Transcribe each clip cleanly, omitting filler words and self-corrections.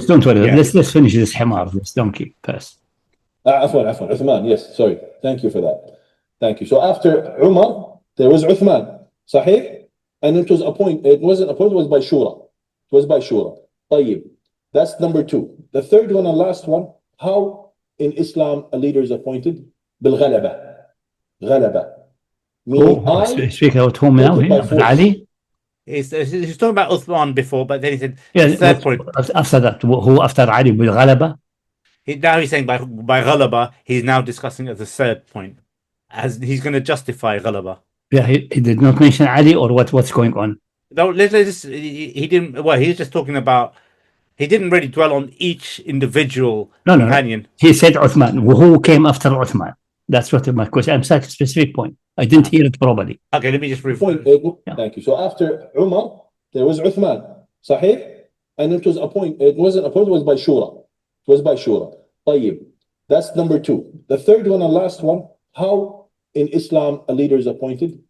Don't worry. Yeah. Let's finish this Hamar, this donkey first. Afwan, Uthman. Yes, sorry. Thank you for that. Thank you. So after Umar, there was Uthman. Sahih? And it was appointed. It wasn't appointed. It was by Shura. It was by Shura. Tayyib. That's number 2. The third one and last one. How in Islam a leader is appointed? Bil ghalaba. Ghalaba. Meaning speaking about whom now? Ali? He's talking about Uthman before, but then he said third point. After that, who after Ali bil ghalaba? Now he's saying by ghalaba, he's now discussing as a third point, as he's going to justify ghalaba. Yeah, he did not mention Ali or what's going on. No, he didn't. Well, he's just talking about. He didn't really dwell on each individual companion. No. He said Uthman. Who came after Uthman? That's what my question. I'm saying a specific point. I didn't hear it properly. Okay, let me just repeat. Thank you. So after Umar, there was Uthman. Sahih? And it was appointed. It wasn't appointed. It was by Shura. It was by Shura. Tayyib. That's number 2. The third one and last one. How in Islam a leader is appointed?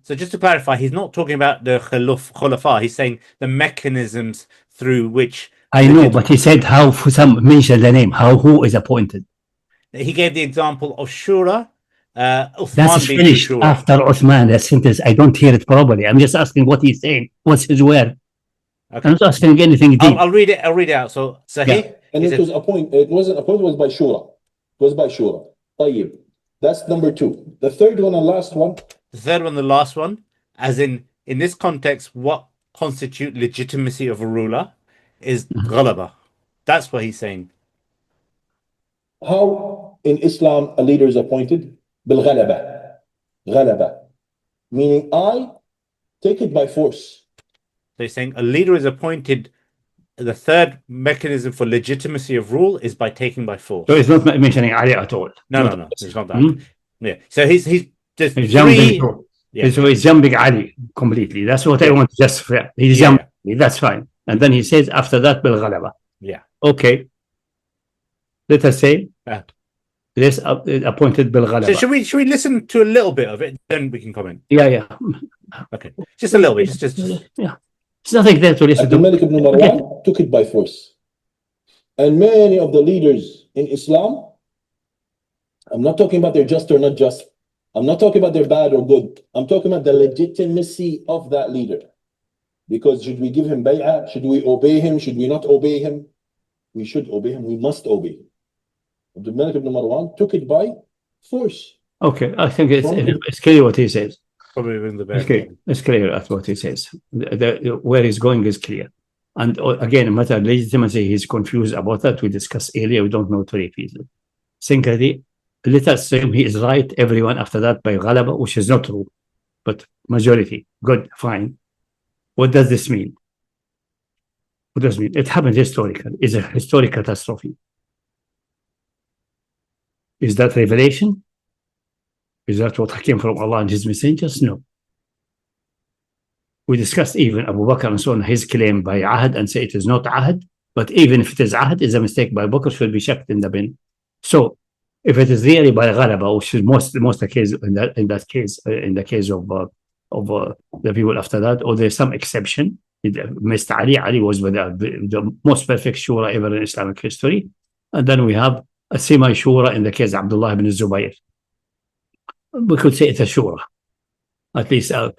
So just to clarify, he's not talking about the khulafa. He's saying the mechanisms through which. I know, but he said how. For some mention the name. Who is appointed? He gave the example of Shura. That's finished Shura. After Uthman. That sentence, I don't hear it properly. I'm just asking what he's saying. What's his word? Okay. I'm not asking anything deep. I'll read it. I'll read it out. So Sahih. Yeah. And it was appointed. It wasn't appointed. It was by Shura. It was by Shura. Tayyib. That's number 2. The third one and last one. The third one, the last one, as in this context, what constitutes legitimacy of a ruler is ghalaba. That's what he's saying. How in Islam a leader is appointed? Bil ghalaba. Ghalaba. Meaning I take it by force. So he's saying a leader is appointed. The third mechanism for legitimacy of rule is by taking by force. So he's not mentioning Ali at all. No. It's not that. Yeah. So he's just jumping. Yeah. So he's jumping Ali completely. That's what I want to justify. He's jumping. That's fine. And then he says after that bil ghalaba. Yeah. Okay. Let us say this appointed bil ghalaba. So should we listen to a little bit of it? Then we can comment. Yeah. Okay. Just a little bit. Just yeah. It's nothing there to listen to. Abdul-Malik ibn Marwan took it by force. And many of the leaders in Islam, I'm not talking about they're just or not just. I'm not talking about they're bad or good. I'm talking about the legitimacy of that leader. Because should we give him bay'ah? Should we obey him? Should we not obey him? We should obey him. We must obey him. Abdul-Malik ibn Marwan took it by force. Okay, I think it's clear what he says. Probably in the back. Okay, it's clear at what he says. Where he's going is clear. And again, a matter of legitimacy, he's confused about that. We discussed earlier. We don't know to repeat it. Secondly, let us assume he is right. Everyone after that by ghalaba, which is not true, but majority. Good, fine. What does this mean? What does it mean? It happened historically. It's a historic catastrophe. Is that revelation? Is that what came from Allah and His messengers? No. We discussed even Abu Bakr and so on, his claim by ahad and say it is not ahad, but even if it is ahad, is a mistake by Bakr, should be checked in the bin. So, if it is really by ghalaba, which is most the case in the case of the people after that, or there's some exception. Mr. Ali was the most perfect shura ever in Islamic history, and then we have a semi-shura in the case of Abdullah ibn Zubayr. We could say it's a shura, at least a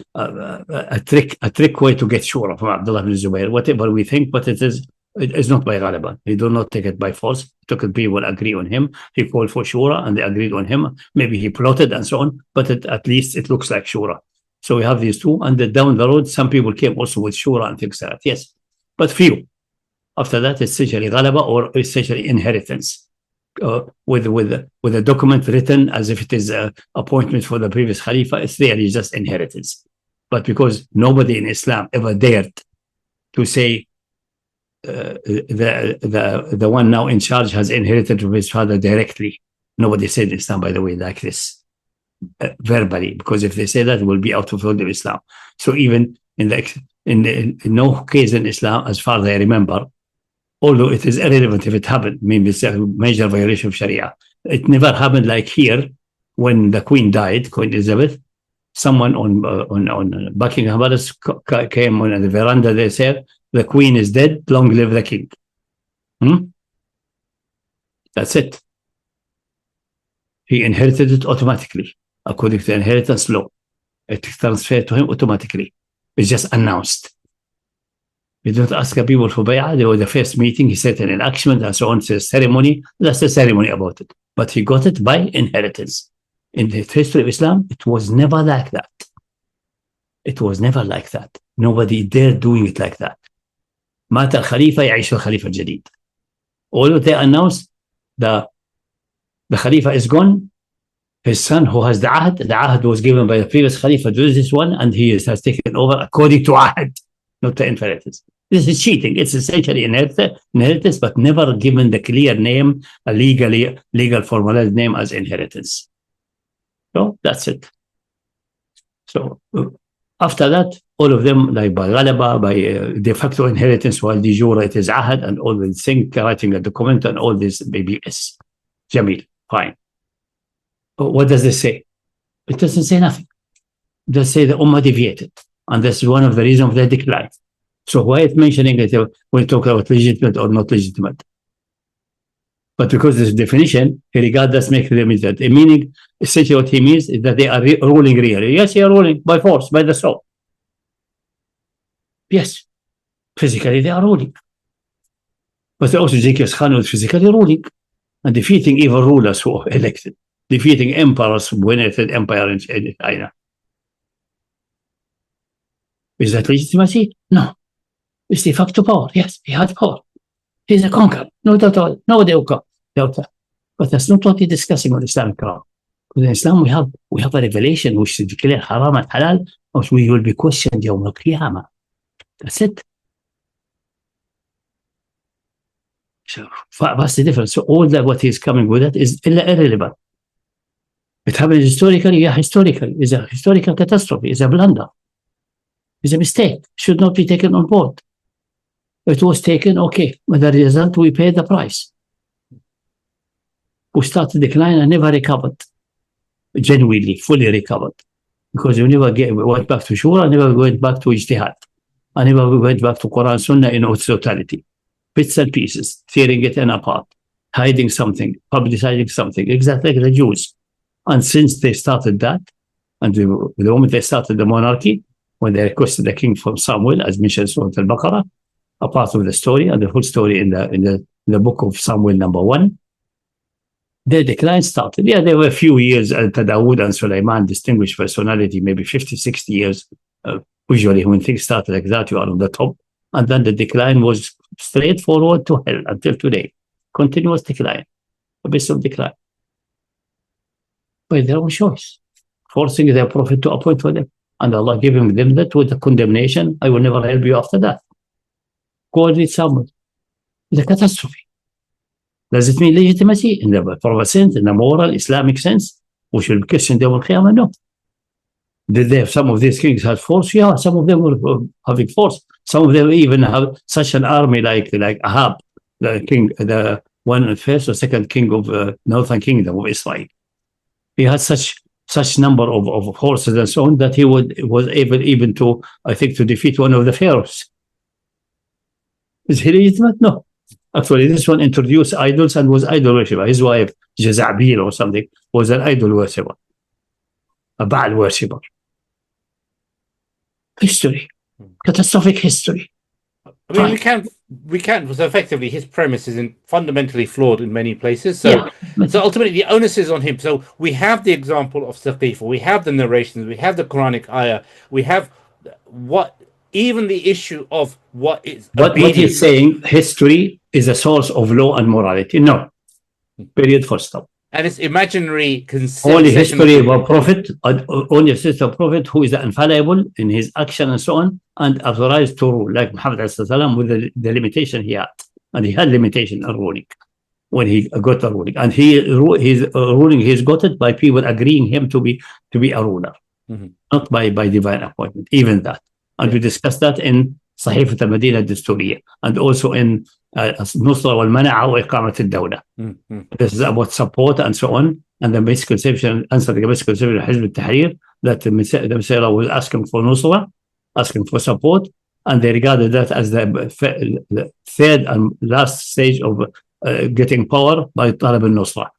trick way to get shura from Abdullah ibn Zubayr. Whatever we think, but it's not by ghalaba. He did not take it by force. People agree on him. He called for shura, and they agreed on him. Maybe he plotted and so on, but at least it looks like shura. So we have these two, and down the road, some people came also with shura and things like that. Yes, but few. After that, it's essentially ghalaba or essentially inheritance. With a document written as if it is an appointment for the previous Khalifa, it's really just inheritance. But because nobody in Islam ever dared to say the one now in charge has inherited from his father directly. Nobody said in Islam, by the way, like this verbally, because if they say that, it will be out of the Islam. So even in no case in Islam, as far as I remember, although it is irrelevant if it happened, maybe it's a major violation of Sharia. It never happened like here when the Queen died, Queen Elizabeth. Someone on Buckingham Palace came on the veranda. They said, "The Queen is dead. Long live the King." That's it. He inherited it automatically, according to the inheritance law. It transferred to him automatically. It's just announced. You don't ask people for bay'ah. They were the first meeting. He said an enactment and so on. It's a ceremony. That's the ceremony about it. But he got it by inheritance. In the history of Islam, it was never like that. It was never like that. Nobody dared doing it like that. مات الخليفة يعيش الخليفة الجديد. All they announced, the Khalifa is gone. His son, who has the ahd was given by the previous Khalifa to this one, and he has taken over according to ahd, not to inheritance. This is cheating. It's essentially inheritance, but never given the clear name, a legal formalized name as inheritance. So that's it. So after that, all of them, like by ghalaba, by de facto inheritance, while de jure it is ahad, and all these things, writing a document, and all this BBS. Jamil, fine. What does this say? It doesn't say nothing. It does say the Ummah deviated. And this is one of the reasons of their decline. So why it's mentioning it when we talk about legitimate or not legitimate? But because this definition, he regards us make them that. Meaning, essentially what he means is that they are ruling really. Yes, they are ruling by force, by the sword. Yes, physically they are ruling. But also Genghis Khan was physically ruling and defeating evil rulers who were elected. Defeating emperors who inherited empire in China. Is that legitimacy? No. It's de facto power. Yes, he had power. He's a conqueror. No doubt about it. Nobody will doubt that. But that's not what we're discussing on Islamic law. Because in Islam we have a revelation which is declared haram and halal, which we will be questioned yawm al-qiyamah. That's it. So what's the difference? So all that what he's coming with it is irrelevant. It happened historically, yeah, historically. It's a historical catastrophe. It's a blunder. It's a mistake. Should not be taken on board. It was taken, okay. But the result, we paid the price. We started decline and never recovered. Genuinely, fully recovered. Because we never went back to Shura, never went back to Ijtihad. I never went back to Quran Sunnah in its totality. Bits and pieces, tearing it apart, hiding something, publicizing something, exactly like the Jews. And since they started that, and the moment they started the monarchy, when they requested the king from Samuel, as mentioned in Surah Al-Baqarah, a part of the story and the full story in the book of Samuel number 1, their decline started. Yeah, there were a few years until Dawood and Sulaiman, distinguished personality, maybe 50, 60 years. Usually when things started like that, you are on the top. And then the decline was straightforward to hell until today. Continuous decline, abyss of decline. By their own choice, forcing their prophet to appoint for them. And Allah giving them that with the condemnation, I will never help you after that. Go and read Samuel. It's a catastrophe. Does it mean legitimacy in the proper sense, in the moral Islamic sense? We should be questioned yawm al-qiyamah? No. Did they have some of these kings had force? Yeah, some of them were having force. Some of them even have such an army like Ahab, the king, the one first or second king of Northern Kingdom of Israel. He had such number of horses and so on that he was able even to, I think, to defeat one of the pharaohs. Is he legitimate? No. Actually, this one introduced idols and was idol worshipper. His wife, Jezabel or something, was an idol worshipper, a Baal worshipper. History, catastrophic history. I mean, we can't. So effectively, his premise is fundamentally flawed in many places. So, so ultimately, the onus is on him. So we have the example of Saqeefah, we have the narrations, we have the Quranic ayah, we have even the issue of what is. But what he's saying, history is a source of law and morality. No, period. Full stop. And it's imaginary. Only history of a prophet, only a sister of prophet who is infallible in his action and so on, and authorized to rule, like Muhammad with the limitation he had. And he had limitation in ruling when he got a ruling. And his ruling, he's got it by people agreeing him to be a ruler, not by divine appointment, even that. And we discussed that in Saheefah Al Madina Disturiya, and also in Nusrah wal Mana'a wa Iqamat al-Dawla. This is about support and so on, and the misconception, answering the misconception of Hizb al-Tahrir, that the Messiah was asking for Nusrah, asking for support, And they regarded that as the third and last stage of getting power by Talab al Nusrah.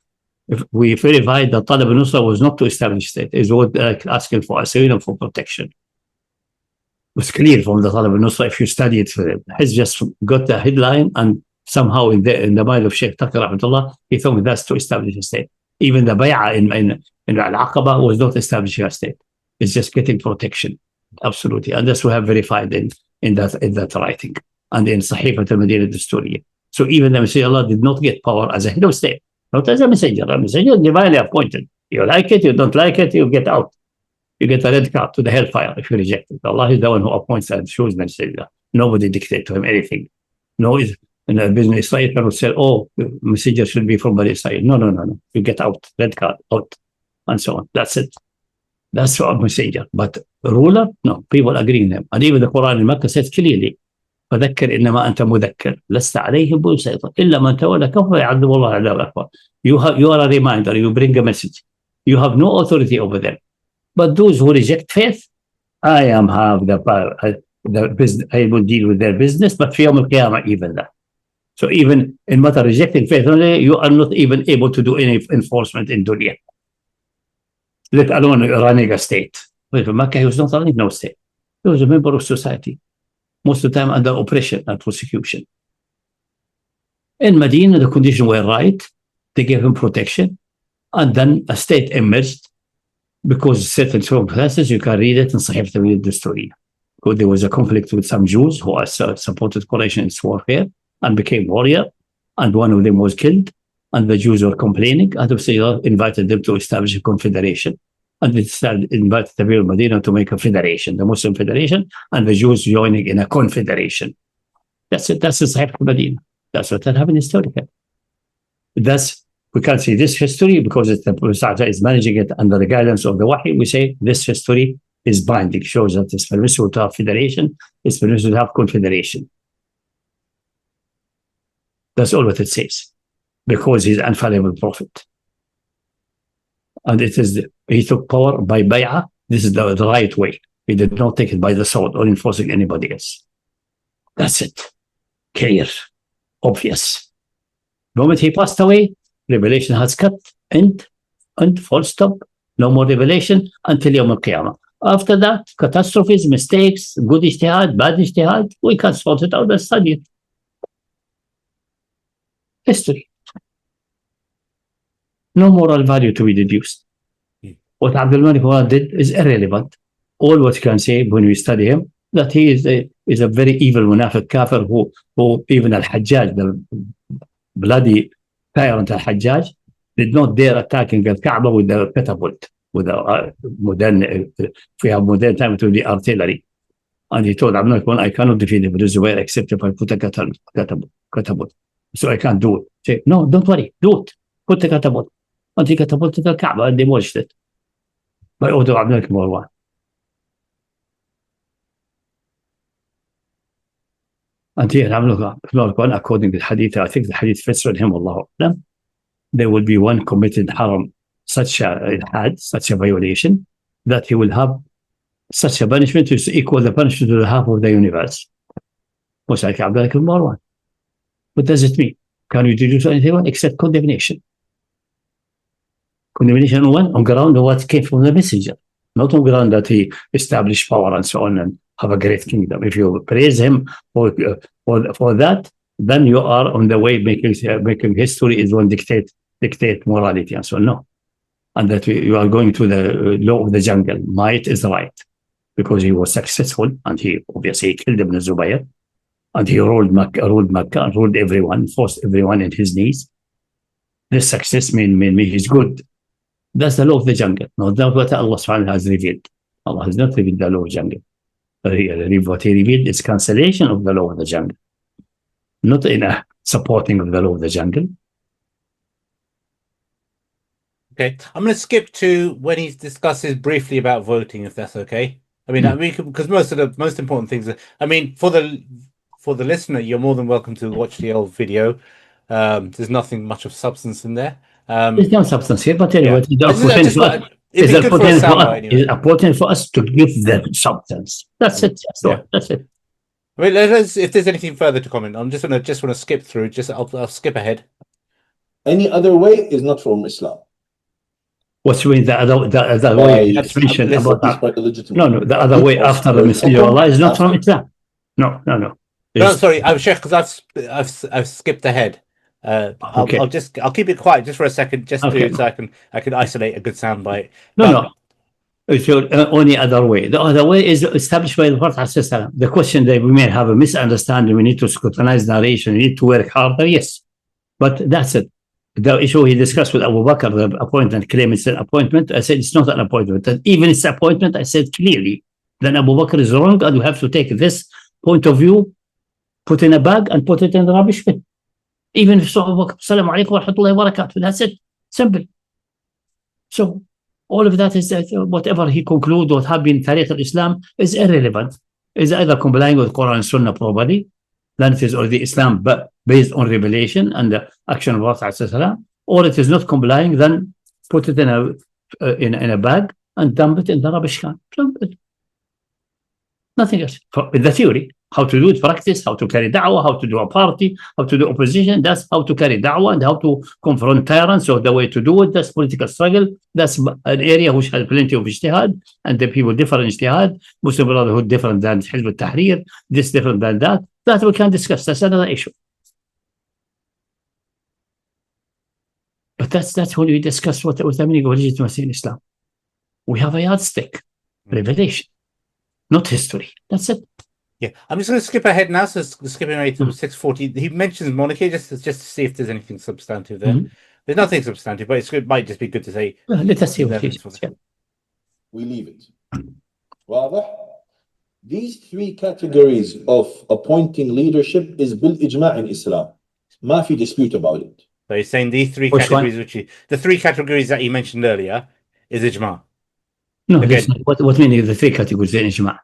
If we verified that Talab al Nusrah was not to establish state, it was asking for asylum, for protection. It was clear from the Talab al Nusrah if you study it. He's just got the headline, and somehow in the mind of Sheikh Taqi Rahmatullah, he thought that's to establish a state. Even the bay'ah in Al-Aqaba was not establishing a state. It's just getting protection. Absolutely. And that's we have verified in that writing. And in Saheefah Al Madina Dasturiya. So even the Messenger of Allah did not get power as a head of state, not as a messenger. A messenger is divinely appointed. You like it, you don't like it, you get out. You get a red card to the hellfire if you reject it. Allah is the one who appoints and chooses the messenger. Nobody dictates to him anything. No, in a business Israel will say, oh, the messenger should be from Bani Israel. No. You get out, red card, out, and so on. That's it. That's our messenger. But ruler, no, people agree with them. And even the Quran in Makkah says clearly, فذكر إنما أنت مذكر لست عليهم بمسيطر إلا من تولى كفر يعذب الله عذاب أكبر. You are a reminder, you bring a message. You have no authority over them. But those who reject faith, I have the power. I will deal with their business, but في يوم القيامة even that. So even in matter of rejecting faith, you are not even able to do any enforcement in dunya. Let alone running a state. But in Makkah, he was not running no state. He was a member of society. Most of the time under oppression and persecution. In Medina, the conditions were right. They gave him protection. And then a state emerged because certain circumstances, you can read it in Saheefah Al Madina story. Because there was a conflict with some Jews who supported Quraysh in its warfare and became warrior. And one of them was killed. And the Jews were complaining. And the Messenger invited them to establish a confederation. And they invited the people of Medina to make a federation, the Muslim federation, and the Jews joining in a confederation. That's it. That's the Saheefah Al Madina. That's what happened historically. We can't say this history because the Prophet is managing it under the guidance of the Wahy. We say this history is binding, shows that it's permissible to have federation, it's permissible to have confederation. That's all what it says. Because he's an infallible prophet. And he took power by bay'ah. This is the right way. He did not take it by the sword or enforcing anybody else. That's it. Clear. Obvious. The moment he passed away, revelation has cut. End. Full stop. No more revelation until Yawm al-Qiyamah. After that, catastrophes, mistakes, good ijtihad, bad ijtihad, we can sort it out and study it. History. No moral value to be deduced. What Abdul-Malik did is irrelevant. All what you can say when we study him, that he is a very evil munafiq kafir who even Al-Hajjaj, the bloody tyrant Al-Hajjaj, did not dare attacking the Kaaba with the catapult, with a modern, if we have modern time, it will be artillery. And he told Abdul-Malik, I cannot defeat Ibn Zubayr except if I put a catapult. So I can't do it. Say, no, don't worry, do it. Put the catapult. And he catapulted the Kaaba and demolished it by order of Abdul-Malik Marwan. And here, Abdul-Malik, according to the hadith, I think the hadith fits on him, Allahu Akbar, there will be one committed haram, such a violation, that he will have such a punishment to equal the punishment to the half of the universe. Most like Abdul-Malik Marwan. What does it mean? Can you do anything except condemnation? Condemnation on ground of what came from the messenger, not on ground that he established power and so on and have a great kingdom. If you praise him for that, then you are on the way making history is one dictate morality and so on. No. And that you are going to the law of the jungle. Might is right. Because he was successful and he obviously killed Ibn Zubayr and he ruled Makkah and ruled everyone, forced everyone in his knees. This success means he's good. That's the law of the jungle. Not what Allah subhanahu has revealed. Allah has not revealed the law of the jungle. What he revealed is cancellation of the law of the jungle. Not in a supporting of the law of the jungle. Okay. I'm going to skip to when he discusses briefly about voting, if that's okay. I mean, because most of the most important things for the listener, you're more than welcome to watch the old video. There's nothing much of substance in there. There's no substance here, but anyway, it's important for us to give them substance. That's it. That's it. I mean, if there's anything further to comment, I'm just want to skip through. I'll skip ahead. Any other way is not from Islam. What's with the other way that's mentioned about that? No, the other way after the Messenger of Allah is not from Islam. No. No, sorry, I'm Sheikh, because I've skipped ahead. Okay. I'll keep it quiet just for a second, so I can isolate a good soundbite. No. It's your only other way. The other way is established by the Prophet. The question that we may have a misunderstanding, we need to scrutinize narration, we need to work harder, yes. But that's it. The issue he discussed with Abu Bakr, the appointment, claim it's an appointment. I said it's not an appointment. And even it's an appointment, I said clearly, then Abu Bakr is wrong, and you have to take this point of view, put in a bag, and put it in the rubbish bin. Even if Abu Bakr, Assalamu alaikum wa rahmatullahi wa barakatuh. That's it. Simple. So all of that is that whatever he concludes, what have been Tariq al-Islam is irrelevant. Is either complying with Quran and Sunnah properly, then it is already Islam, but based on revelation and the action of Prophet, or it is not complying, then put it in a bag and dump it in the rubbish can. Nothing else. In the theory, how to do it, practice, how to carry da'wah, how to do a party, how to do opposition, that's how to carry da'wah and how to confront tyrants. So the way to do it, that's political struggle. That's an area which has plenty of ijtihad, and the people differ in ijtihad. Muslim Brotherhood different than Hizb al-Tahrir, this different than that. That we can discuss. That's another issue. But that's when we discuss what the meaning of legitimacy in Islam. We have a yardstick, revelation, not history. That's it. Yeah, I'm just going to skip ahead now. So skipping right to 640. He mentions monarchy just to see if there's anything substantive there. There's nothing substantive, but it might just be good to say. Let us see what he says. We leave it. واضح? These three categories of appointing leadership is bil ijma' in Islam. ما في dispute about it. So he's saying these three categories, the three categories that he mentioned earlier, is ijma'. No, what meaning the three categories in ijma'?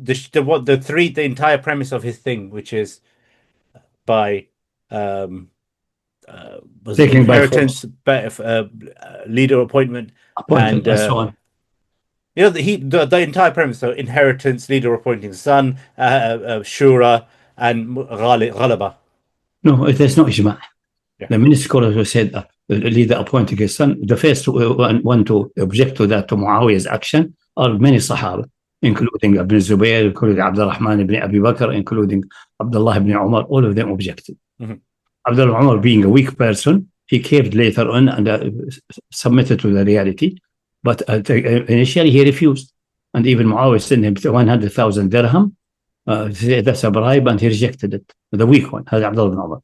The entire premise of his thing, which is by inheritance, leader appointment, and so on. You know, the entire premise, so inheritance, leader appointing son, shura, and ghalaba. No, it is not ijma'. Yeah. The many scholars who said the leader appointing his son, the first one to object to that, to Muawiyyah's action, are many Sahaba, including Ibn Zubayr, including Abdul-Rahman ibn Abi Bakr, including Abdullah ibn Umar. All of them objected. Abdullah Umar, being a weak person, he caved later on and submitted to the reality. But initially he refused. And even Muawiyyah sent him 100,000 dirham. That's a bribe, and he rejected it. The weak one, Abdullah ibn Umar.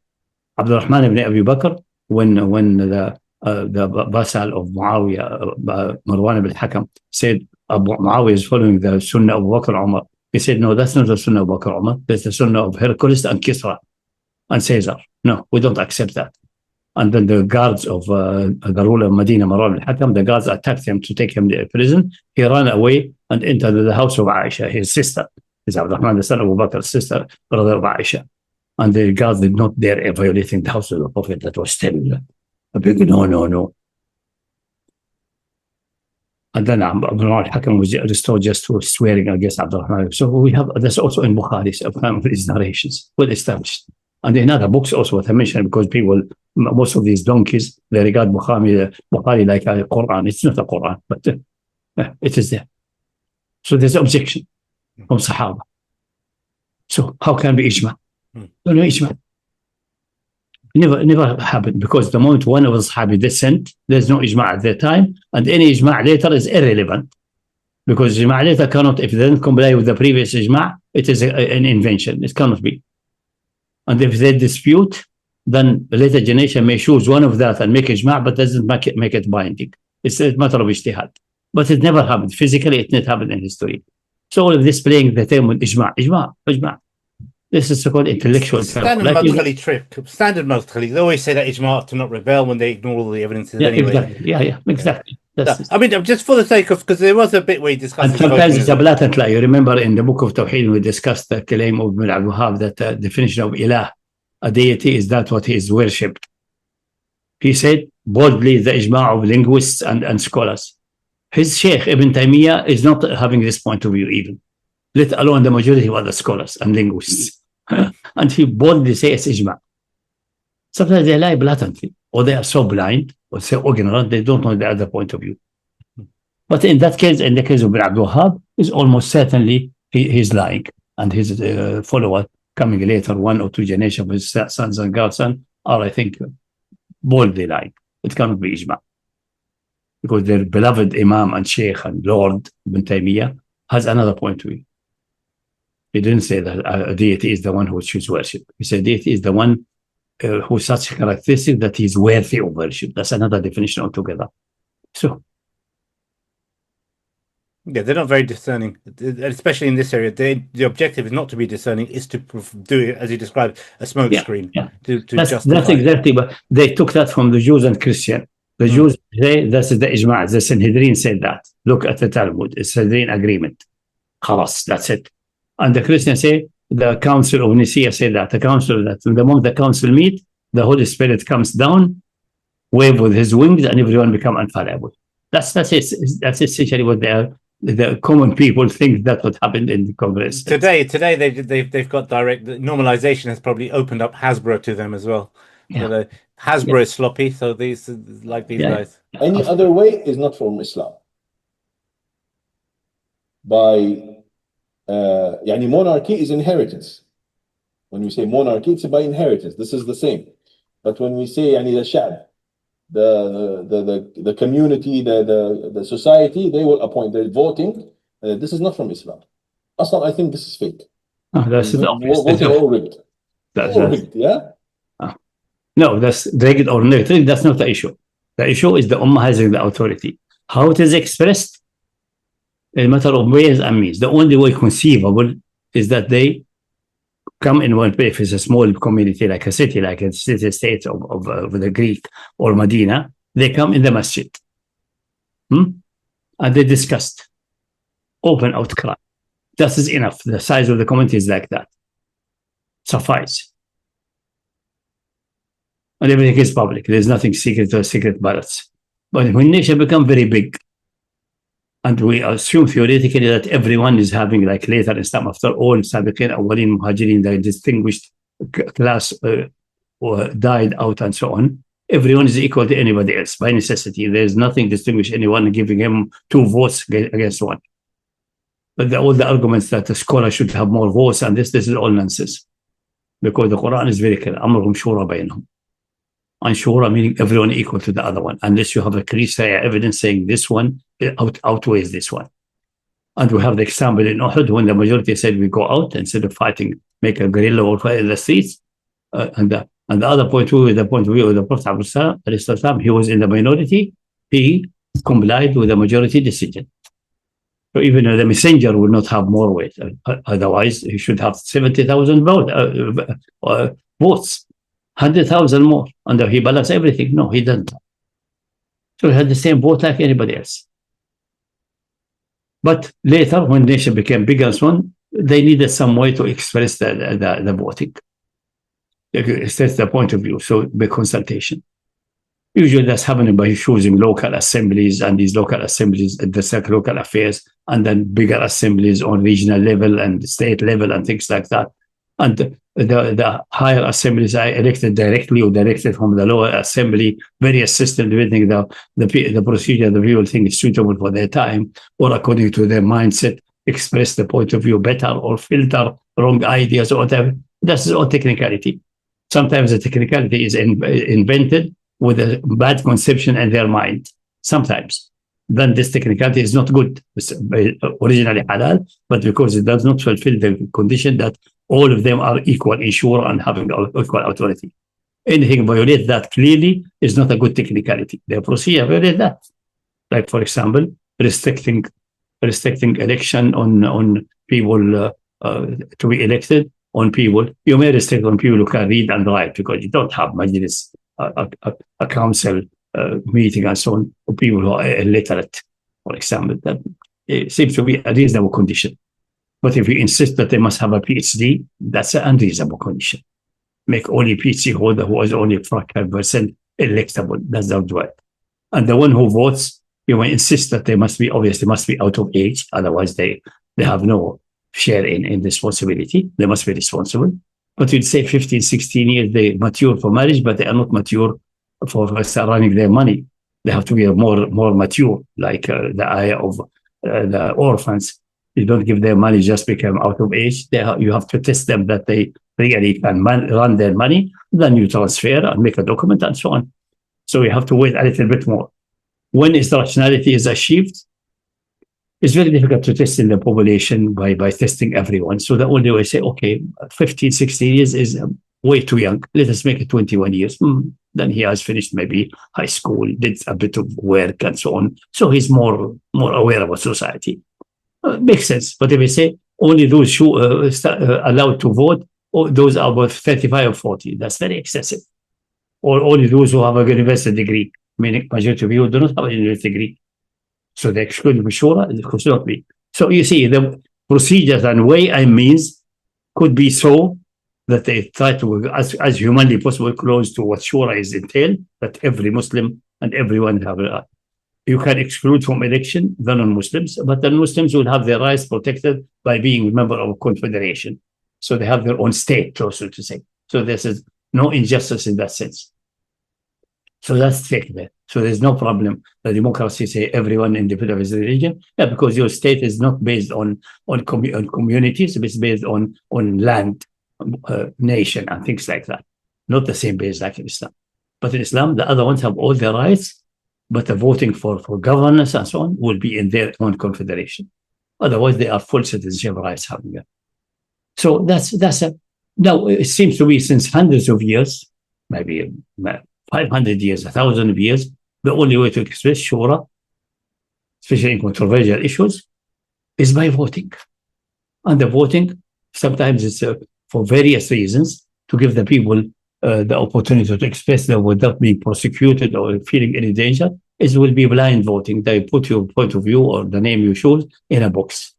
Abdul-Rahman ibn Abi Bakr, when the vassal of Muawiyyah, Marwan ibn al-Hakam, said Muawiyyah is following the Sunnah of Abu Bakr Umar. He said, no, that's not the Sunnah of Abu Bakr Umar. That's the Sunnah of Hercules and Kisra and Caesar. No, we don't accept that. And then the guards of the ruler of Medina, Marwan al-Hakam, the guards attacked him to take him to prison. He ran away and entered the house of Aisha, his sister. Is Abdurrahman, the son of Abu Bakr's sister, brother of Aisha. And the guards did not dare violating the house of the Prophet. That was still a big no. And then Abdurrahman al-Hakam was restored just to swearing against Abdurrahman. So we have, that's also in Bukhari's these narrations, well established. And in other books also what I mentioned, because people, most of these donkeys, they regard Bukhari like a Quran. It's not a Quran, but it is there. So there's objection from Sahaba. So how can be ijma'? No, ijma'. Never happened, because the moment one of the Sahabi dissent, there's no ijma' at that time, and any ijma' later is irrelevant, because ijma' later cannot, if they don't comply with the previous ijma', it is an invention. It cannot be. And if they dispute, then the later generation may choose one of that and make ijma', but doesn't make it binding. It's a matter of ijtihad. But it never happened. Physically, it never happened in history. So all of this playing the term with ijma'. This is so-called intellectual. Standard Madkhali. They always say that ijma' to not rebel when they ignore all the evidences anyway. Exactly. I mean, just for the sake of, because there was a bit where he discussed. And sometimes it's a blatant lie. You remember in the book of Tawheed, we discussed the claim of Ibn al-Wahhab that the definition of ilah, a deity, is that what he is worshipped. He said boldly the ijma' of linguists and scholars. His Sheikh Ibn Taymiyyah is not having this point of view even. let alone the majority of other scholars and linguists. And he boldly says it's ijma. Sometimes they lie blatantly, or they are so blind or so ignorant, they don't know the other point of view. But in that case, in the case of Abdul Wahab, is almost certainly he's lying, and his follower coming later, 1 or 2 generations of his sons and grandsons are, I think, boldly lying. It cannot be ijma. Because their beloved Imam and Sheikh and Lord Ibn Taymiyyah has another point of view. He didn't say that a deity is the one who chooses worship. He said deity is the one who has such a characteristic that he's worthy of worship. That's another definition altogether. So, yeah, they're not very discerning, especially in this area. The objective is not to be discerning; is to do it, as you described, a smoke screen. Yeah. To that's justify exactly. But they took that from the Jews and Christians. The Jews say this is the ijma'. The Sanhedrin said that. Look at the Talmud. It's Sanhedrin agreement. Khalas, that's it. And the Christians say the Council of Nicaea said that. The Council that the moment the Council meet, the Holy Spirit comes down, wave with his wings, and everyone become infallible. That's it. That's essentially what they are. The common people think that's what happened in the Congress. Today they've got direct normalization has probably opened up Hasbro to them as well. Yeah. So Hasbro is sloppy, so these guys. Any other way is not from Islam. By monarchy is inheritance. When we say monarchy, it's by inheritance. This is the same. But when we say the shab, the community, the society, they will appoint. They're voting. This is not from Islam. Aslan, I think this is fake. That's all rigged. All rigged, yeah. No, that's rigged or not. That's not the issue. The issue is the Ummah having the authority. How it is expressed is a matter of ways and means. The only way conceivable is that they come in one place. If it's a small community, like a city, like a city-state of the Greek or Medina, they come in the masjid. And they discussed. Open outcry. That is enough. The size of the community is like that. Suffice. And everything is public. There's nothing secret or secret ballots. But when nation become very big, and we assume theoretically that everyone is having, like later Islam, after all, Sabiqin, Awwalin, Muhajirin, the distinguished class died out and so on, everyone is equal to anybody else by necessity. There's nothing distinguish anyone giving him 2 votes against 1. But all the arguments that the scholar should have more votes and this is all nonsense. Because the Quran is very clear. Amruhum shura bainahum. And shura meaning everyone equal to the other one, unless you have a clear evidence saying this one outweighs this one. And we have the example in Uhud when the majority said we go out instead of fighting, make a guerrilla warfare in the streets. And the other point of view, the point of view of the Prophet, he was in the minority, he complied with the majority decision. So even though the messenger will not have more weight, otherwise he should have 70,000 votes, 100,000 more, and he balanced everything. No, he doesn't. So he had the same vote like anybody else. But later, when nation became bigger and so on, they needed some way to express the voting. That's the point of view. So by consultation. Usually that's happening by choosing local assemblies, and these local assemblies dissect local affairs, and then bigger assemblies on regional level and state level and things like that. And the higher assemblies are elected directly or directed from the lower assembly, various systems, depending the procedure the people think is suitable for their time, or according to their mindset, express the point of view better or filter wrong ideas or whatever. That's all technicality. Sometimes the technicality is invented with a bad conception in their mind. Sometimes. Then this technicality is not good. It's originally halal, but because it does not fulfill the condition that all of them are equal in shura and having equal authority. Anything violate that clearly is not a good technicality. The procedure violate that. Like, for example, restricting election on people to be elected on people. You may restrict on people who can read and write because you don't have majlis, a council meeting and so on, for people who are illiterate, for example. That seems to be a reasonable condition. But if you insist that they must have a PhD, that's an unreasonable condition. Make only PhD holder who is only 5% electable. That's not right. And the one who votes, you may insist that they must be out of age. Otherwise, they have no share in responsibility. They must be responsible. But you'd say 15, 16 years, they mature for marriage, but they are not mature for running their money. They have to be more mature, like the ayah of the orphans. You don't give them money just become out of age. You have to test them that they really can run their money. Then you transfer and make a document and so on. So you have to wait a little bit more. When rationality is achieved, it's very difficult to test in the population by testing everyone. So the only way to say, okay, 15, 16 years is way too young. Let us make it 21 years. Then he has finished maybe high school, did a bit of work and so on. So he's more aware about society. Makes sense. But if we say only those who allowed to vote, or those are about 35 or 40, that's very excessive. Or only those who have a university degree, meaning majority of you do not have a university degree. So the exclusion of shura, it could not be. So you see, the procedures and way and means could be so that they try to, as humanly possible, close to what shura is entailed, that every Muslim and everyone have a. You can exclude from election the non-Muslims, but the Muslims will have their rights protected by being a member of a confederation. So they have their own state, so to say. So this is no injustice in that sense. So that's fake there. So there's no problem. The democracy say everyone independent of his religion. Yeah, because your state is not based on communities, it's based on land, nation, and things like that. Not the same base like in Islam. But in Islam, the other ones have all their rights, but the voting for governance and so on will be in their own confederation. Otherwise, they are full citizenship rights having that. So that's now it seems to be since hundreds of years, maybe 500 years, 1,000 years, the only way to express shura, especially in controversial issues, is by voting. And the voting, sometimes it's for various reasons, to give the people the opportunity to express them without being prosecuted or feeling any danger. It will be blind voting. They put your point of view or the name you choose in a box,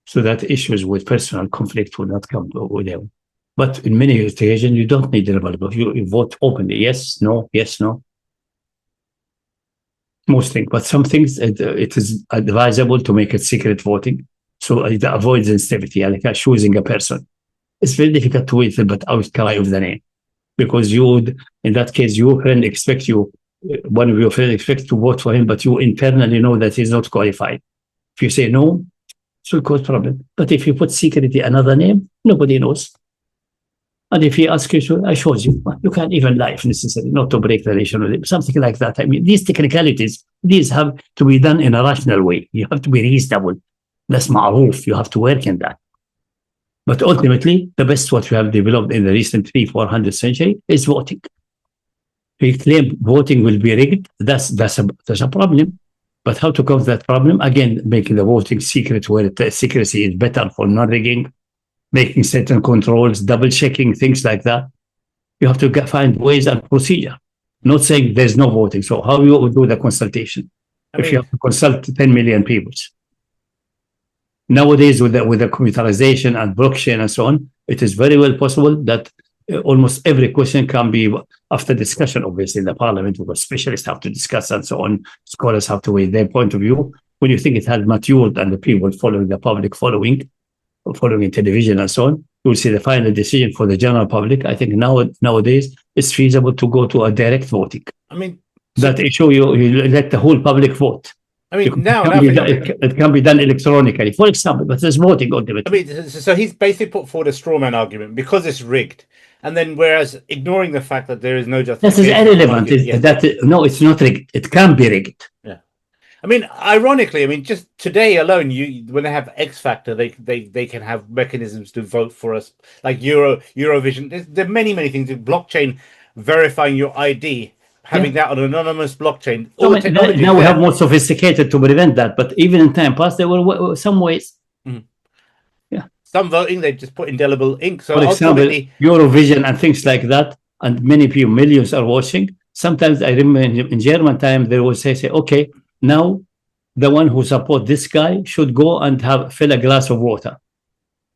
so that issues with personal conflict will not come with them. But in many occasions, you don't need the rebuttal. You vote openly, yes, no, yes, no. Most things, but some things it is advisable to make it secret voting, so it avoids instability, like choosing a person. It's very difficult to wait, but outcry of the name, because you would, in that case, your friend expects you, one of your friends expects to vote for him, but you internally know that he's not qualified. If you say no, it will cause problem. But if you put secretly another name, nobody knows. And if he asks you, I chose you. You can't even lie if necessary, not to break the relation with him, something like that. I mean, these technicalities, these have to be done in a rational way. You have to be reasonable. That's ma'roof. You have to work in that. But ultimately, the best what we have developed in the recent 300-400 century is voting. We claim voting will be rigged. That's a problem. But how to counter that problem? Again, making the voting secret, where the secrecy is better for non-rigging, making certain controls, double-checking, things like that. You have to find ways and procedure. Not saying there's no voting. So how you would do the consultation? If you have to consult 10 million people. Nowadays, with the computerization and blockchain and so on, it is very well possible that almost every question can be, after discussion, obviously, in the parliament, because specialists have to discuss and so on, scholars have to weigh their point of view. When you think it has matured and the people following the public following in television and so on, you will see the final decision for the general public. I think nowadays it's feasible to go to a direct voting. I mean, that issue, you let the whole public vote. I mean, it can be done electronically, for example, but there's voting ultimately. I mean, so he's basically put forward a straw man argument because it's rigged, and then whereas ignoring the fact that there is no justification. This is irrelevant. No, it's not rigged. It can be rigged. Yeah. I mean, ironically, just today alone, when they have X Factor, they can have mechanisms to vote for us, like Eurovision. There are many things. Blockchain verifying your ID. Having that on an anonymous blockchain. Now we have more sophisticated to prevent that, but even in time past, there were some ways. Mm-hmm. Yeah. Some voting, they just put indelible ink. So for example, Eurovision and things like that, and many people, millions are watching. Sometimes I remember in German time, they will say, okay, now the one who support this guy should go and fill a glass of water.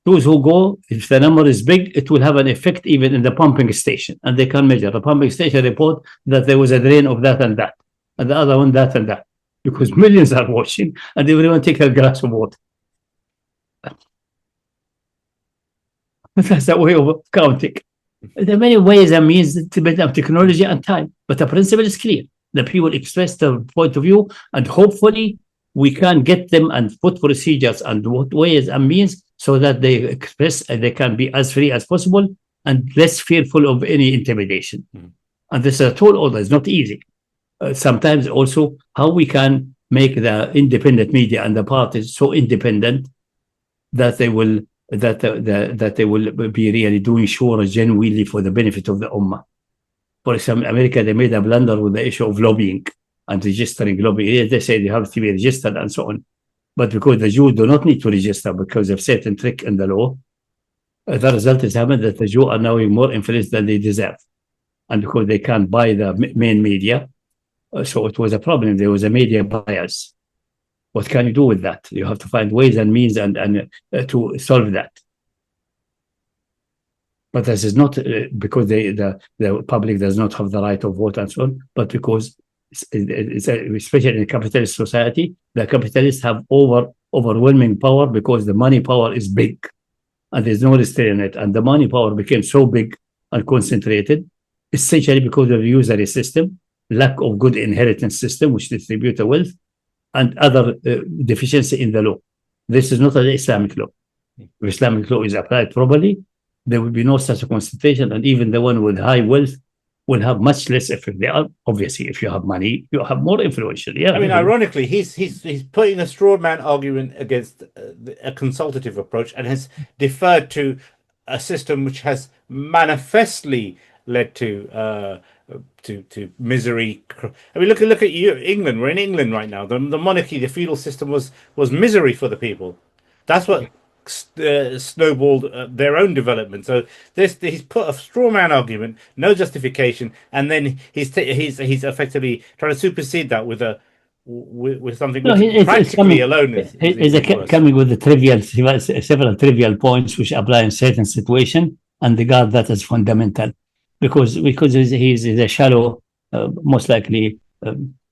Those who go, if the number is big, it will have an effect even in the pumping station. And they can measure. The pumping station report that there was a drain of that and that. And the other one, that and that. Because millions are watching and everyone take a glass of water. That's the way of counting. There are many ways and means to depend on technology and time, but the principle is clear. The people express their point of view, and hopefully we can get them and put procedures and what ways and means so that they express and they can be as free as possible and less fearful of any intimidation. And this is a tall order. It's not easy. Sometimes also how we can make the independent media and the parties so independent that they will that they will be really doing sure genuinely for the benefit of the ummah. For example, America, they made a blunder with the issue of lobbying and registering lobbying. They say they have to be registered and so on. But because the Jews do not need to register because of certain trick in the law, the result is happened that the Jews are now more influence than they deserve. And because they can't buy the main media, so it was a problem. There was a media bias. What can you do with that? You have to find ways and means and to solve that. But this is not because the public does not have the right of vote and so on, but because especially in a capitalist society, the capitalists have overwhelming power because the money power is big and there's no restraint in it. And the money power became so big and concentrated, essentially because of the usury system, lack of good inheritance system, which distributes the wealth, and other deficiency in the law. This is not an Islamic law. If Islamic law is applied properly, there will be no such a concentration, and even the one with high wealth will have much less effect. They are obviously, if you have money, you have more influential. Yeah, I mean, ironically, he's putting a straw man argument against a consultative approach and has deferred to a system which has manifestly led to misery. I mean, look at you, England. We're in England right now. The monarchy, the feudal system was misery for the people. That's what snowballed their own development. So he's put a straw man argument, no justification, and then he's effectively trying to supersede that with something which practically alone is coming with the several trivial points which apply in certain situation and regard that as fundamental. Because he's a shallow, most likely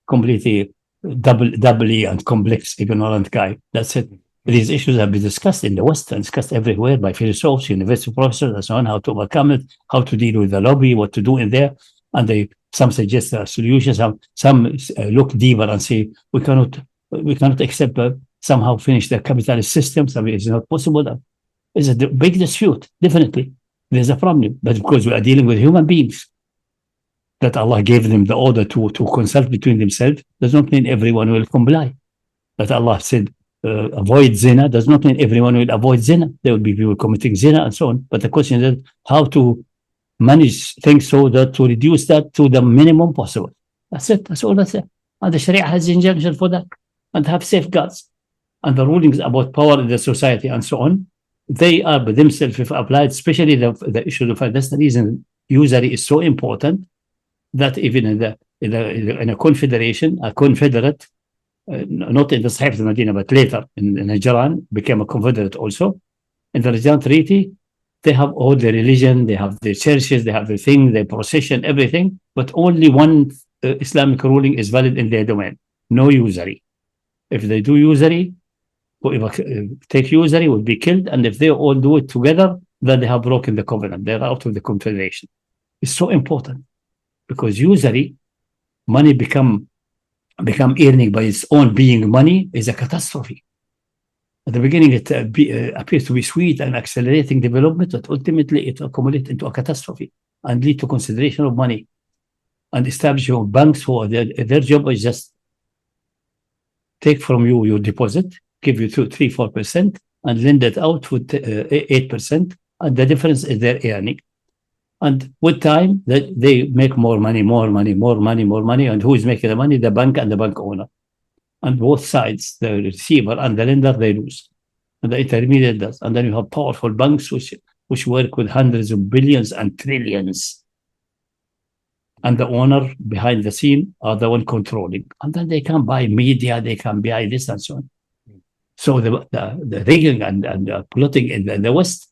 completely doubly and complex, ignorant guy. That's it. These issues have been discussed in the West and discussed everywhere by philosophers, university professors, and so on, how to overcome it, how to deal with the lobby, what to do in there. And some suggest solutions, some look deeper and say, we cannot accept somehow finish the capitalist system. So it's not possible. It's a big dispute, definitely. There's a problem, but because we are dealing with human beings, that Allah gave them the order to consult between themselves, does not mean everyone will comply. That Allah said, avoid zina, does not mean everyone will avoid zina. There will be people committing zina and so on. But the question is how to manage things so that to reduce that to the minimum possible. That's it. That's all that's it. And the Sharia has injunction for that and have safeguards. And the rulings about power in the society and so on, they are by themselves, if applied, especially the issue of that's the reason usury is so important that even in a confederation, a confederate, not in the Saheefah Al Madina, but later in Najran, became a confederate also. In the Najran Treaty, they have all their religion, they have their churches, they have their thing, their procession, everything, but only one Islamic ruling is valid in their domain. No usury. If they do usury, whoever take usury will be killed, and if they all do it together, then they have broken the covenant. They're out of the confederation. It's so important because usury, money become earning by its own being money, is a catastrophe. At the beginning, it appears to be sweet and accelerating development, but ultimately it accumulates into a catastrophe and lead to consideration of money and establish your banks who their job is just take from you your deposit, give you 3-4%, and lend it out with 8%, and the difference is their earning. And with time, they make more money, and who is making the money? The bank and the bank owner. And both sides, the receiver and the lender, they lose. And the intermediate does. And then you have powerful banks which work with hundreds of billions and trillions. And the owner behind the scene are the one controlling. And then they can buy media, they can buy this and so on. So the rigging and plotting in the West,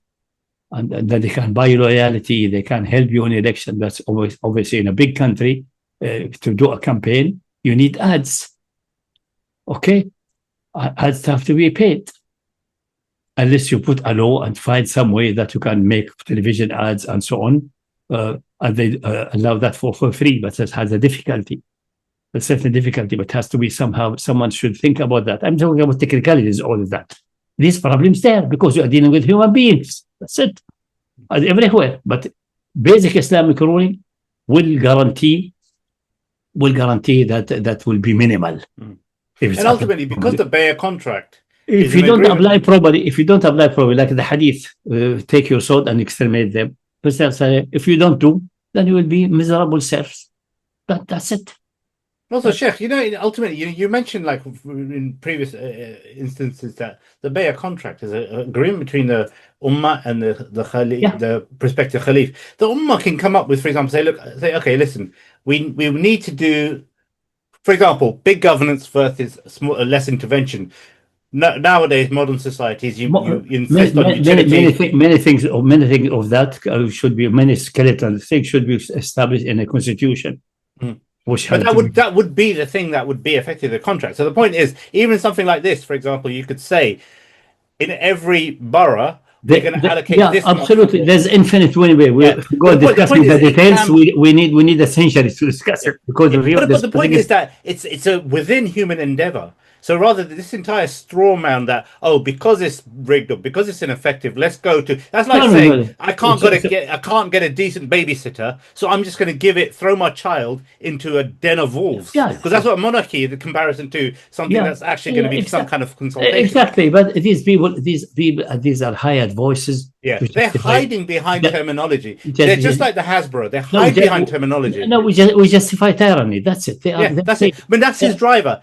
and then they can buy loyalty, they can help you in election. That's always obviously in a big country to do a campaign, you need ads. Okay, ads have to be paid, unless you put a law and find some way that you can make television ads and so on, and they allow that for free, but that has a difficulty. A certain difficulty, but has to be somehow, someone should think about that. I'm talking about technicalities, all of that. These problems there because you are dealing with human beings. That's it. And everywhere. But basic Islamic ruling will guarantee that will be minimal. And ultimately, because the Bay'a contract, if you don't apply properly, like the hadith, take your sword and exterminate them. If you don't do, then you will be miserable serfs. That's it. Also, Sheikh, you know, ultimately, you mentioned, like in previous instances, that the Bay'a contract is an agreement between the Ummah and the Khalif, the prospective Khalif. The Ummah can come up with, for example, say, okay, listen, we need to do, for example, big governance versus less intervention. Nowadays, modern societies, you insist on utility. Many things of that should be, many skeletal things should be established in a constitution. But that would be the thing that would be effectively the contract. So the point is, even something like this, for example, you could say, in every borough, we're going to allocate this. Yeah, absolutely. There's infinite way. We go discussing the details. We need a century to discuss it because but the point is that it's a within human endeavor. So rather than this entire straw man that, because it's rigged up, because it's ineffective, let's go to, that's like saying, I can't get a decent babysitter, so I'm just going to throw my child into a den of wolves. Yeah. Because that's what monarchy is, the comparison to something that's actually going to be some kind of consultation. Exactly. But these people, these are hired voices. Yeah, they're hiding behind terminology. They're just like the Hasbro. They hide behind terminology. No, we justify tyranny. That's it. That's it. But that's his driver.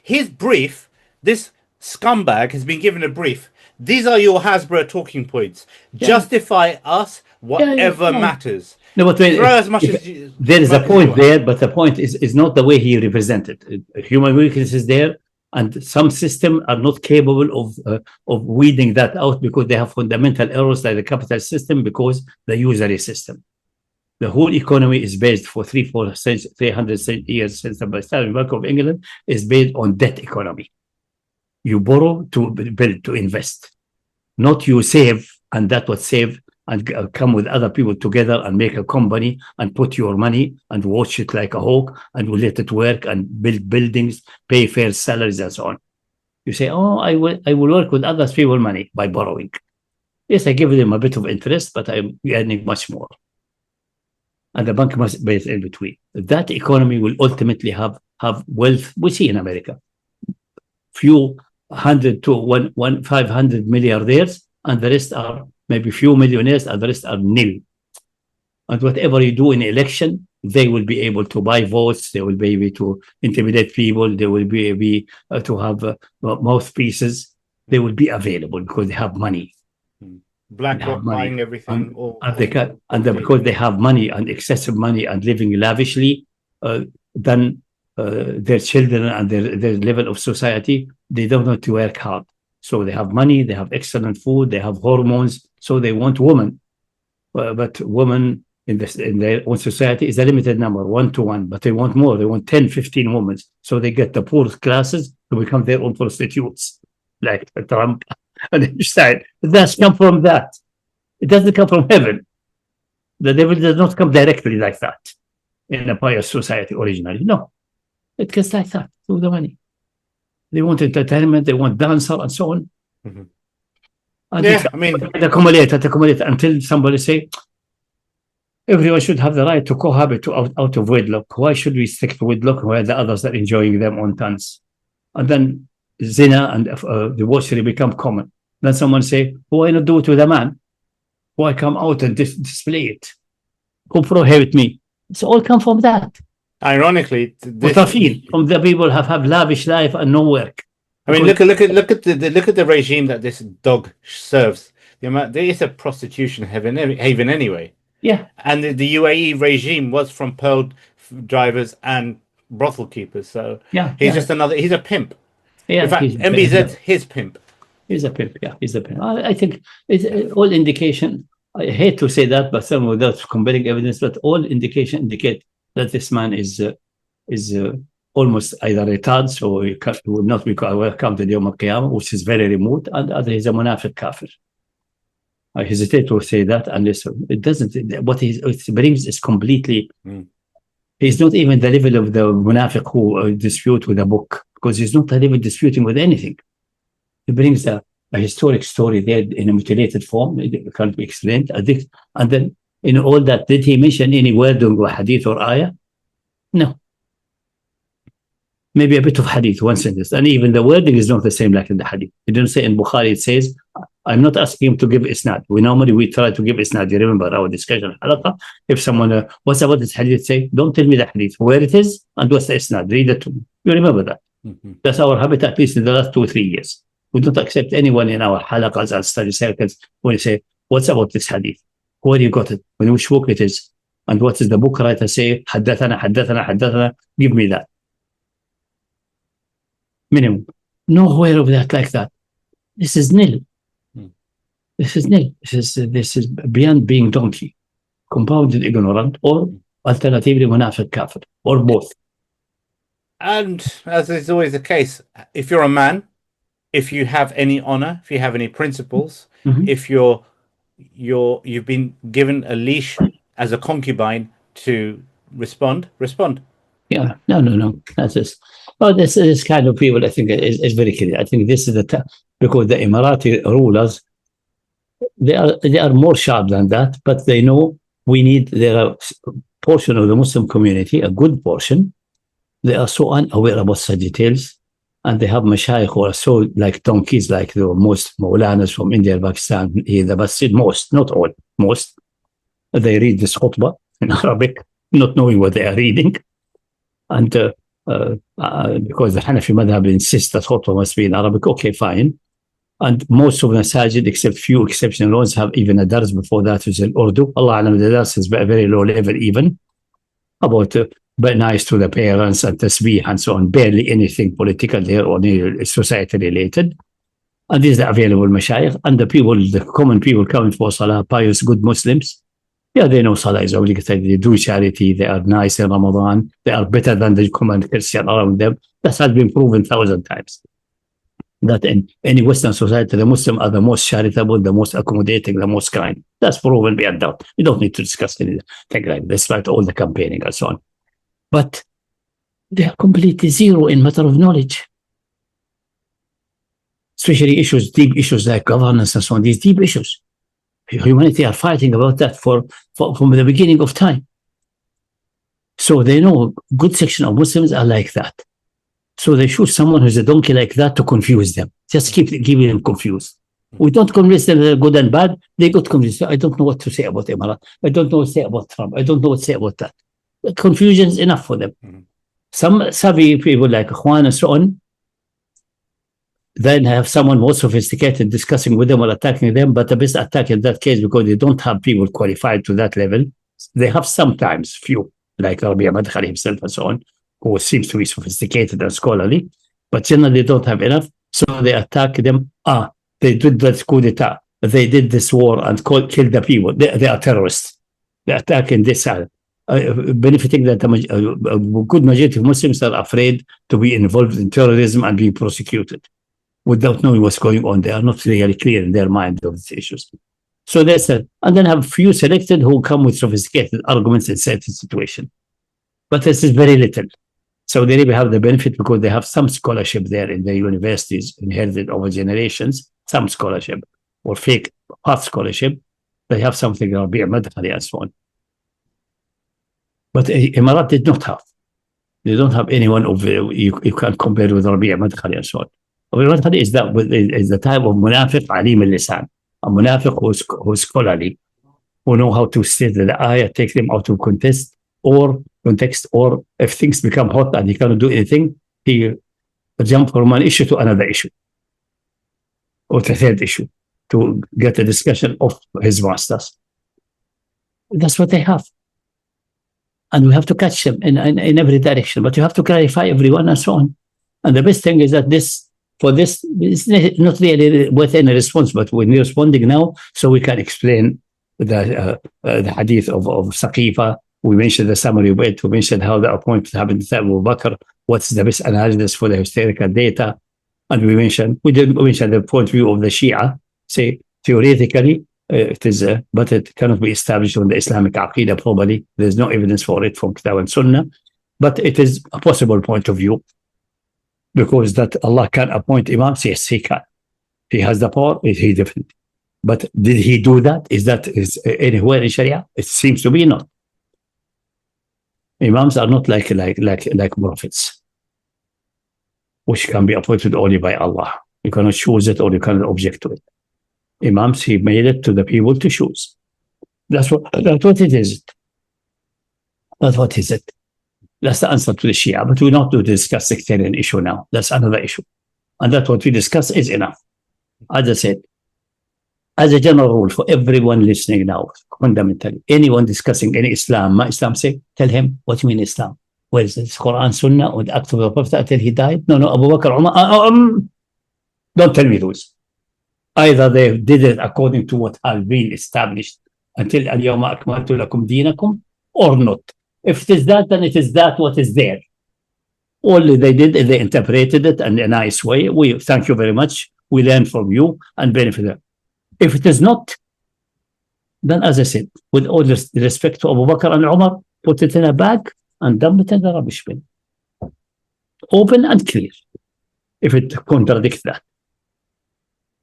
His brief. This scumbag has been given a brief. These are your Hasbro talking points. Justify us whatever matters. No, but there is a point there, but the point is not the way he represented. Human weakness is there. And some systems are not capable of weeding that out because they have fundamental errors like the capitalist system because the usury system. The whole economy is based for 300 years since the Islamic Bank of England is based on debt economy. You borrow to build, to invest. Not you save, and that what save and come with other people together and make a company and put your money and watch it like a hawk and will let it work and build buildings, pay fair salaries and so on. You say, I will work with other people's money by borrowing. Yes, I give them a bit of interest, but I'm earning much more. And the bank must be in between. That economy will ultimately have wealth. We see in America, few 100 to 500 milliardaires, and the rest are maybe few millionaires, and the rest are nil. And whatever you do in election, they will be able to buy votes. They will be able to intimidate people. They will be able to have mouthpieces. They will be available because they have money. BlackRock buying everything. Because they have money and excessive money and living lavishly, then their children and their level of society, they don't want to work hard. So they have money, they have excellent food, they have hormones, so they want women. But women in their own society is a limited number, 1 to 1, but they want more. They want 10, 15 women. So they get the poor classes to become their own prostitutes, like Trump and Einstein. It does come from that. It doesn't come from heaven. The devil does not come directly like that in a pious society originally. No, it gets like that through the money. They want entertainment, they want dancer and so on. Mm-hmm. And it accumulate until somebody say, everyone should have the right to cohabit out of wedlock. Why should we stick to wedlock while the others are enjoying them on tons? And then zina and debauchery become common. Then someone say, why not do it with a man? Why come out and display it? Who prohibit me? It's all come from that. Ironically, from the people have lavish life and no work. I mean, look at the regime that this dog serves. There is a prostitution haven anyway. Yeah, and the UAE regime was from pearl drivers and brothel keepers. So he's just another. He's a pimp. Yeah, in fact, MBZ's his pimp. He's a pimp. Yeah, he's a pimp. I think it's all indication. I hate to say that, but some without compelling evidence, but all indication indicate that this man is almost either retards or he would not be welcome to the Yawm al-Qiyamah, which is very remote, and other is a munafiq kafir. I hesitate to say that unless it doesn't. What it brings is completely. He's not even the level of the munafiq who dispute with a book, because he's not even disputing with anything. He brings a historic story there in a mutilated form. It can't be explained. And then in all that, did he mention any word or hadith or ayah? No. Maybe a bit of hadith, one sentence. And even the wording is not the same like in the hadith. It didn't say in Bukhari, it says, I'm not asking him to give isnad. We try to give isnad. You remember our discussion. If someone, what's about this hadith say? Don't tell me the hadith, where it is and what's the isnad. Read it to me. You remember that. That's our habit, at least in the last 2 or 3 years. We don't accept anyone in our halaqas and study circles when you say, what's about this hadith? Where you got it? In which book it is? And what is the book writer say? Haddathana. Give me that. Minimum. Nowhere of that like that. This is nil. This is nil. This is beyond being donkey, compounded ignorant, or alternatively munafiq kafir, or both. And as is always the case, if you're a man, if you have any honor, if you have any principles, if you've been given a leash as a concubine to respond. Yeah, no. That's just. Oh, this kind of people, I think, is very clear. I think this is because the Emirati rulers, they are more sharp than that, but they know we need their portion of the Muslim community, a good portion. They are so unaware about such details, and they have mashayikh who are so like donkeys, like the most Maulanas from India, Pakistan, the Masjid, most, not all, most. They read this khutbah in Arabic, not knowing what they are reading. And because the Hanafi madhab insists that khutbah must be in Arabic, okay, fine. And most of the masajid, except few exceptional ones, have even a dars before that, which is in Urdu. Allah alam, the dars is at a very low level even, about but nice to the parents and tasbih and so on, barely anything political there or society related. And these are available mashayikh, and the common people coming for salah, pious, good Muslims. Yeah, they know salah is obligatory, they do charity, they are nice in Ramadan, they are better than the common Christian around them. That has been proven 1,000 times. That in any Western society, the Muslims are the most charitable, the most accommodating, the most kind. That's proven beyond doubt. We don't need to discuss anything like this, despite all the campaigning and so on. But they are completely zero in matter of knowledge. Especially deep issues like governance and so on, these deep issues. Humanity are fighting about that from the beginning of time. So they know a good section of Muslims are like that. So they choose someone who's a donkey like that to confuse them. Just keeping them confused. We don't convince them they're good and bad. They got convinced. I don't know what to say about Emirat. I don't know what to say about Trump. I don't know what to say about that. The confusion is enough for them. Some savvy people like Ikhwan and so on, then have someone more sophisticated discussing with them or attacking them, but the best attack in that case, because they don't have people qualified to that level. They have sometimes few, like Rabi Madkhali himself and so on, who seems to be sophisticated and scholarly, but generally they don't have enough, so they attack them. They did that coup d'etat, they did this war and killed the people. They are terrorists. They attack in this benefiting that a good majority of Muslims are afraid to be involved in terrorism and being prosecuted without knowing what's going on. They are not really clear in their mind of these issues. So that's it. And then have few selected who come with sophisticated arguments in certain situations. But this is very little. So they really have the benefit because they have some scholarship there in the universities inherited over generations, some scholarship or fake half scholarship. They have something Rabi Madkhali and so on. But Emirat did not have. They don't have anyone of you can compare with Rabi Madkhali and so on. Rabi Madkhali is the type of munafiq alim al-lisan, a munafiq who's scholarly, who know how to state the ayah, take them out of context, or if things become hot and he cannot do anything, he jump from one issue to another issue, or the third issue, to get a discussion of his masters. That's what they have. And we have to catch them in every direction, but you have to clarify everyone and so on. And the best thing is that this is not really worth any response, but we're responding now, so we can explain the hadith of Saqeefah. We mentioned the summary of it. We mentioned how the appointment happened to Abu Bakr, what's the best analysis for the historical data. And we didn't mention the point of view of the Shia. Say, theoretically, it is, but it cannot be established on the Islamic Aqidah probably. There's no evidence for it from Kitab and Sunnah. But it is a possible point of view. Because that Allah can appoint Imams, yes, He can. He has the power, He definitely. But did He do that? Is that anywhere in Sharia? It seems to be not. Imams are not like prophets, which can be appointed only by Allah. You cannot choose it or you cannot object to it. Imams, He made it to the people to choose. That's what it is. That's what is it. That's the answer to the Shia. But we're not to discuss sectarian issue now. That's another issue. And that's what we discuss is enough. As I said, as a general rule for everyone listening now, fundamentally, anyone discussing any Islam, my Islam say, tell him, what do you mean Islam? Where is this? Quran, Sunnah, or the act of the Prophet until he died? No, Abu Bakr, Umar, don't tell me those. Either they did it according to what has been established until al-yawma akmaltu lakum dinakum, or not. If it is that, then it is that what is there. All they did is they interpreted it in a nice way. We thank you very much. We learn from you and benefit. If it is not, then as I said, with all respect to Abu Bakr and Umar, put it in a bag and dump it in the rubbish bin. Open and clear. If it contradicts that.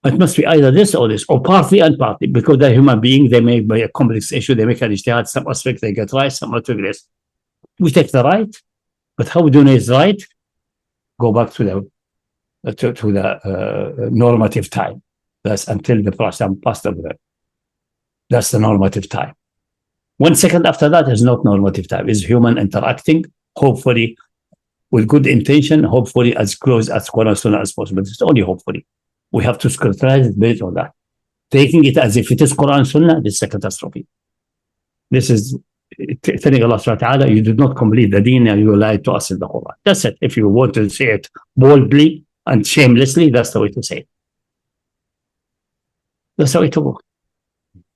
It must be either this or this, or partly and partly, because they're human beings, they make by a complex issue, they make an ijtihad, some aspects they get right, some aspects less. We take the right, but how we do know is right? Go back to the normative time. That's until the Prophet passed away. That's the normative time. 1 second after that is not normative time. It's human interacting, hopefully with good intention, hopefully as close as Quran Sunnah as possible. It's only hopefully. We have to scrutinize it based on that. Taking it as if it is Quran Sunnah, this is a catastrophe. This is telling Allah subhanahu wa ta'ala, you did not complete the deen and you lied to us in the Quran. That's it. If you want to say it boldly and shamelessly, that's the way to say it. That's the way to go.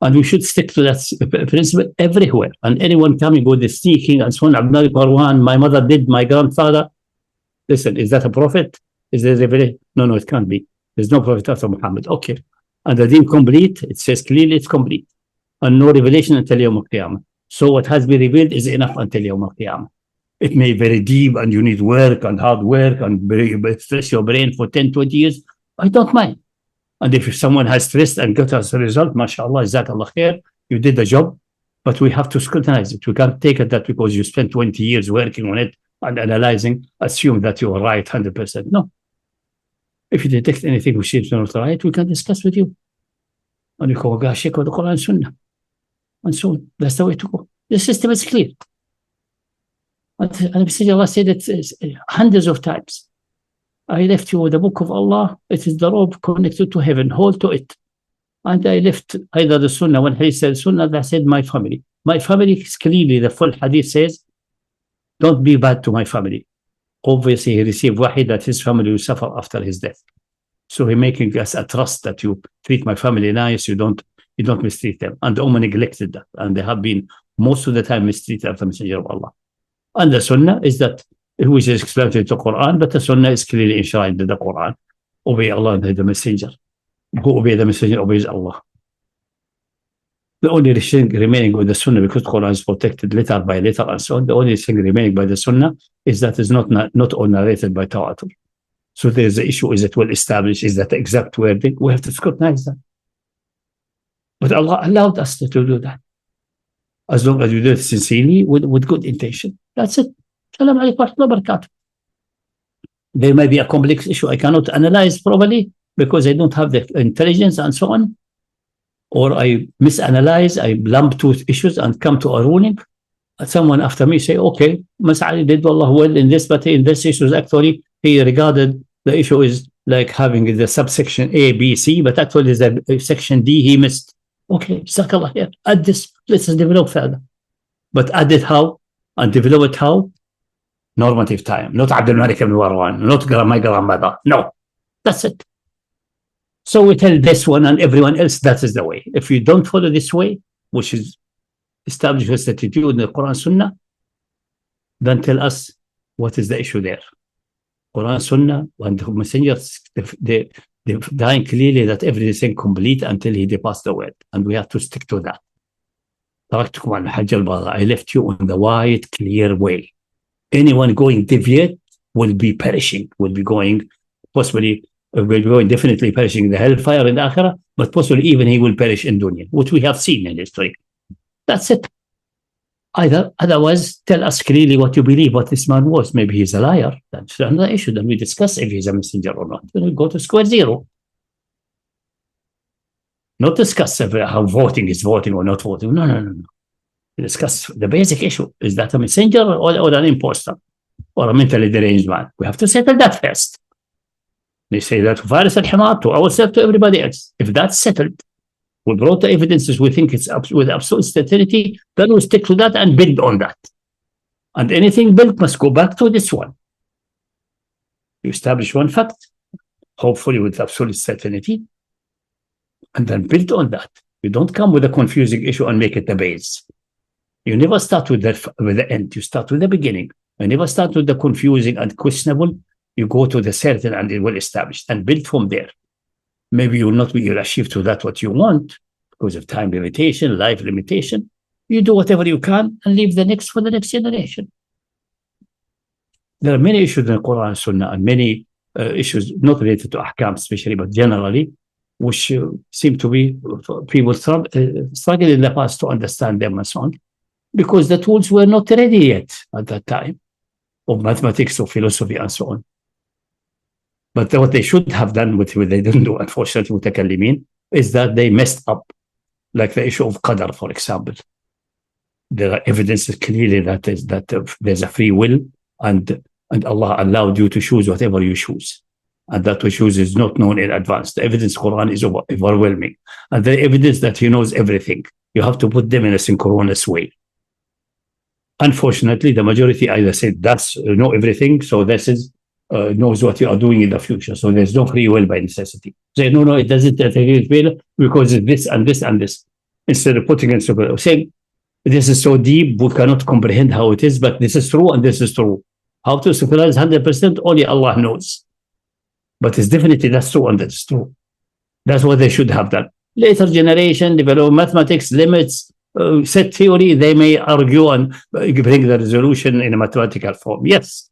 And we should stick to that principle everywhere. And anyone coming with the sneaking and so on, Abdul-Malik, Marwan, my mother did, my grandfather. Listen, is that a prophet? Is there a revelation? No, it can't be. There's no prophet after Muhammad. Okay. And the deen complete, it says clearly it's complete. And no revelation until Yawm al-Qiyamah. So what has been revealed is enough until Yawm al-Qiyamah. It may be very deep and you need work and hard work and stress your brain for 10, 20 years. I don't mind. And if someone has stressed and got us a result, mashallah, jazakallah khair, you did the job. But we have to scrutinize it. We can't take it that because you spent 20 years working on it and analyzing, assume that you are right 100%. No. If you detect anything which is not right, we can discuss with you. And you go, check with the Quran and Sunnah. And so that's the way to go. The system is clear. And Allah said it hundreds of times. I left you with the book of Allah. It is the rope connected to heaven. Hold to it. And I left either the Sunnah. When he said Sunnah, I said my family. My family is clearly, the full hadith says, don't be bad to my family. Obviously, he received wahi that his family will suffer after his death. So he's making us a trust that you treat my family nice, you don't mistreat them. And the Ummah neglected that. And they have been most of the time mistreated after the Messenger of Allah. And the Sunnah is that, which is explained to the Quran, but the Sunnah is clearly enshrined in the Quran. Obey Allah and the Messenger. Who obey the Messenger obeys Allah. The only thing remaining with the Sunnah, because Quran is protected letter by letter and so on, the only thing remaining by the Sunnah is that it's not all narrated by Tawatur. So there's the issue, is it well established? Is that the exact wording? We have to scrutinize that. But Allah allowed us to do that. As long as you do it sincerely with good intention. That's it. Salam alaikum wa rahmatullahi wa barakatuh. There may be a complex issue I cannot analyze properly because I don't have the intelligence and so on. Or I misanalyze, I lump two issues and come to a ruling. Someone after me say, okay, Mas'ali did Allah well in this, but in this issue actually he regarded the issue is like having the subsection A, B, C, but actually the section D he missed. Okay, Jazakallah here. Add this, let's develop further. But add it how? And develop it how? Normative time. Not Abdul-Malik ibn Marwan, not my grandmother. No, that's it. So we tell this one and everyone else that is the way. If you don't follow this way, which is established with attitude in the Quran Sunnah, then tell us what is the issue there? Quran, Sunnah, and the messengers, they define clearly that everything complete until he departs the world, and we have to stick to that. I left you on the white, clear way. Anyone going deviate will be perishing, will be going definitely perishing in the hellfire in the Akhirah, but possibly even he will perish in dunya, which we have seen in history. That's it. Otherwise, tell us clearly what you believe, what this man was. Maybe he's a liar. That's another issue. Then we discuss if he's a messenger or not. Then we go to square zero. Not discuss how voting is voting or not voting. No. We discuss the basic issue. Is that a messenger or an imposter or a mentally deranged man? We have to settle that first. They say that to Faris and Hammadi, to ourselves, to everybody else. If that's settled, we brought the evidences we think it's with absolute certainty, then we stick to that and build on that. And anything built must go back to this one. You establish one fact, hopefully with absolute certainty, and then build on that. You don't come with a confusing issue and make it the base. You never start with the end. You start with the beginning. You never start with the confusing and questionable. You go to the certain and well established and build from there. Maybe you'll achieve to that what you want because of time limitation, life limitation. You do whatever you can and leave the next for the next generation. There are many issues in the Quran and Sunnah and many issues not related to ahkam especially, but generally, which seem to be people struggle in the past to understand them and so on, because the tools were not ready yet at that time of mathematics or philosophy and so on. But what they should have done, which they didn't do, unfortunately, mutakallimin, is that they messed up, like the issue of qadar, for example. There are evidences clearly that there's a free will, and Allah allowed you to choose whatever you choose. And that we choose is not known in advance. The evidence Quran is overwhelming. And the evidence that he knows everything. You have to put them in a synchronous way. Unfortunately, the majority either said that's know everything, so this is knows what you are doing in the future. So there's no free will by necessity. Say, no, it doesn't because it's this and this and this. Instead of putting it in saying, this is so deep, we cannot comprehend how it is, but this is true and this is true. How to synchronize 100%, only Allah knows. But it's definitely that's true and that's true. That's what they should have done. Later generation, develop mathematics, limits, set theory, they may argue and bring the resolution in a mathematical form. Yes.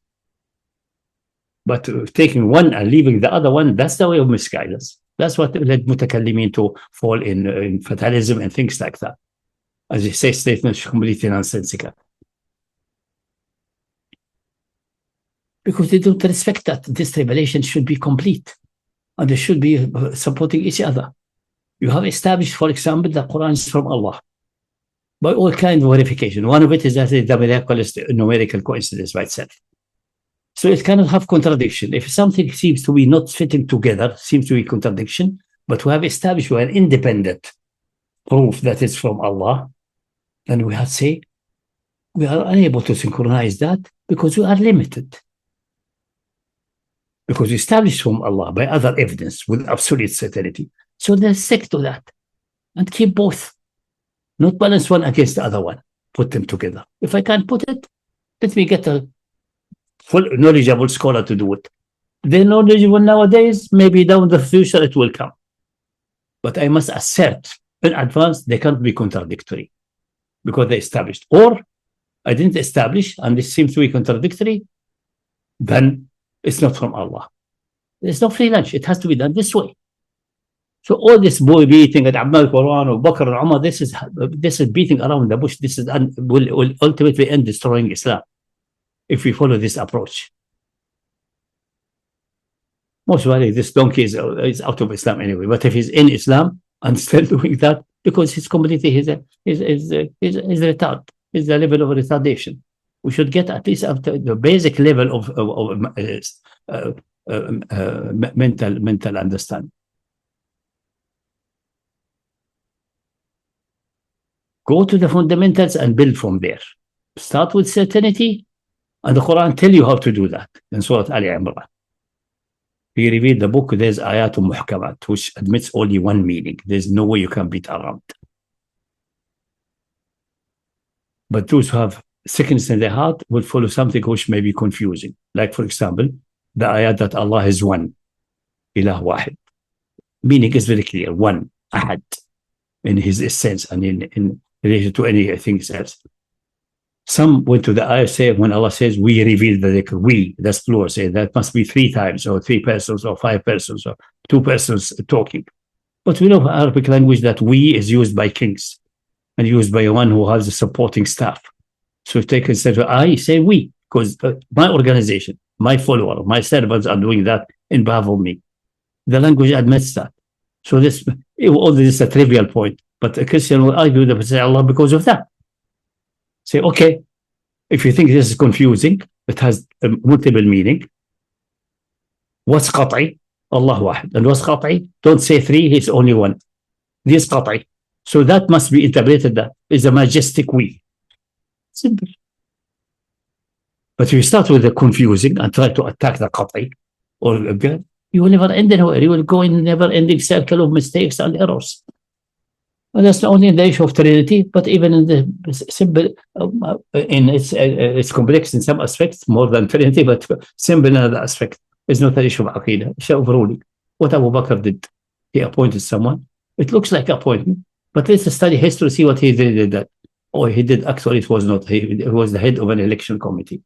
But taking one and leaving the other one, that's the way of misguidance. That's what led mutakallimin to fall in fatalism and things like that. As you say, statements completely nonsensical. Because they don't respect that this revelation should be complete and they should be supporting each other. You have established, for example, the Quran is from Allah by all kinds of verification. One of it is that it's a miraculous numerical coincidence by itself. So it cannot have contradiction. If something seems to be not fitting together, seems to be contradiction, but we have established an independent proof that it's from Allah, then we have to say we are unable to synchronize that because we are limited. Because we established from Allah by other evidence with absolute certainty. So then stick to that and keep both. Not balance one against the other one. Put them together. If I can't put it, let me get a full knowledgeable scholar to do it. The knowledgeable nowadays, maybe down the future it will come. But I must assert in advance they can't be contradictory because they established. Or I didn't establish and this seems to be contradictory, then it's not from Allah. There's no free lunch. It has to be done this way. So all this boy beating at Abdul-Malik or Bakr and Umar, this is beating around the bush. This will ultimately end destroying Islam if we follow this approach. Most likely this donkey is out of Islam anyway. But if he's in Islam and still doing that, because he's completely his retard, is the level of retardation. We should get at least up to the basic level of mental understanding. Go to the fundamentals and build from there. Start with certainty, and the Quran tell you how to do that in Surah Ali Imran. He revealed the book, there's ayatul muhkamat, which admits only one meaning. There's no way you can beat around. But those who have sickness in their heart will follow something which may be confusing. Like, for example, the ayat that Allah is one, ilah wahid. Meaning is very clear, one, ahad, in his essence and in relation to anything else. Some went to the ayah, say, when Allah says, we reveal the dhikr, we, that's plural, say that must be 3 times, or 3 persons, or 5 persons, or 2 persons talking. But we know Arabic language that we is used by kings and used by one who has a supporting staff. So if they consider I, say we, because my organization, my follower, my servants are doing that in behalf of me. The language admits that. So this, all this is a trivial point, but a Christian will argue that say Allah because of that. Say, okay, if you think this is confusing, it has multiple meaning. What's qat'i? Allah wahid. And what's qat'i? Don't say 3, he's only 1. This qat'i. So that must be interpreted that is a majestic we. Simple. But if you start with the confusing and try to attack the qat'i, or you will never end anywhere. You will go in a never-ending circle of mistakes and errors. And that's not only in the issue of Trinity, but even in the simple, in its complex in some aspects, more than Trinity, but simple in another aspect. It's not an issue of Aqidah, issue of ruling. What Abu Bakr did, he appointed someone. It looks like appointment, but let's study history, see what he did that. Oh, he did, actually it was not, he was the head of an election committee.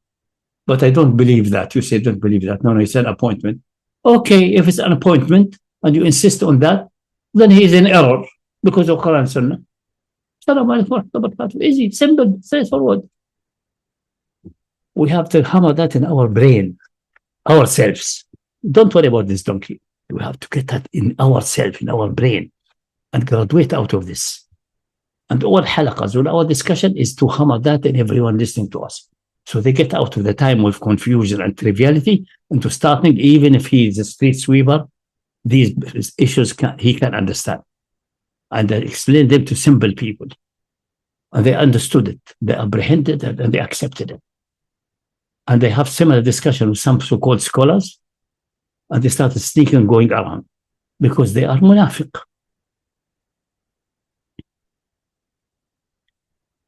But I don't believe that. You say don't believe that. No, it's an appointment. Okay, if it's an appointment and you insist on that, then he is in error because of Quran and Sunnah. Assalamu alaikum. Easy, simple, straightforward. We have to hammer that in our brain, ourselves. Don't worry about this donkey. We have to get that in ourselves, in our brain, and graduate out of this. And all halaqas, all our discussion is to hammer that in everyone listening to us. So they get out of the time of confusion and triviality into starting, even if he is a street sweeper, these issues he can understand. And I explained them to simple people. And they understood it, they apprehended it, and they accepted it. And they have similar discussion with some so-called scholars, and they started sneaking and going around because they are munafiq.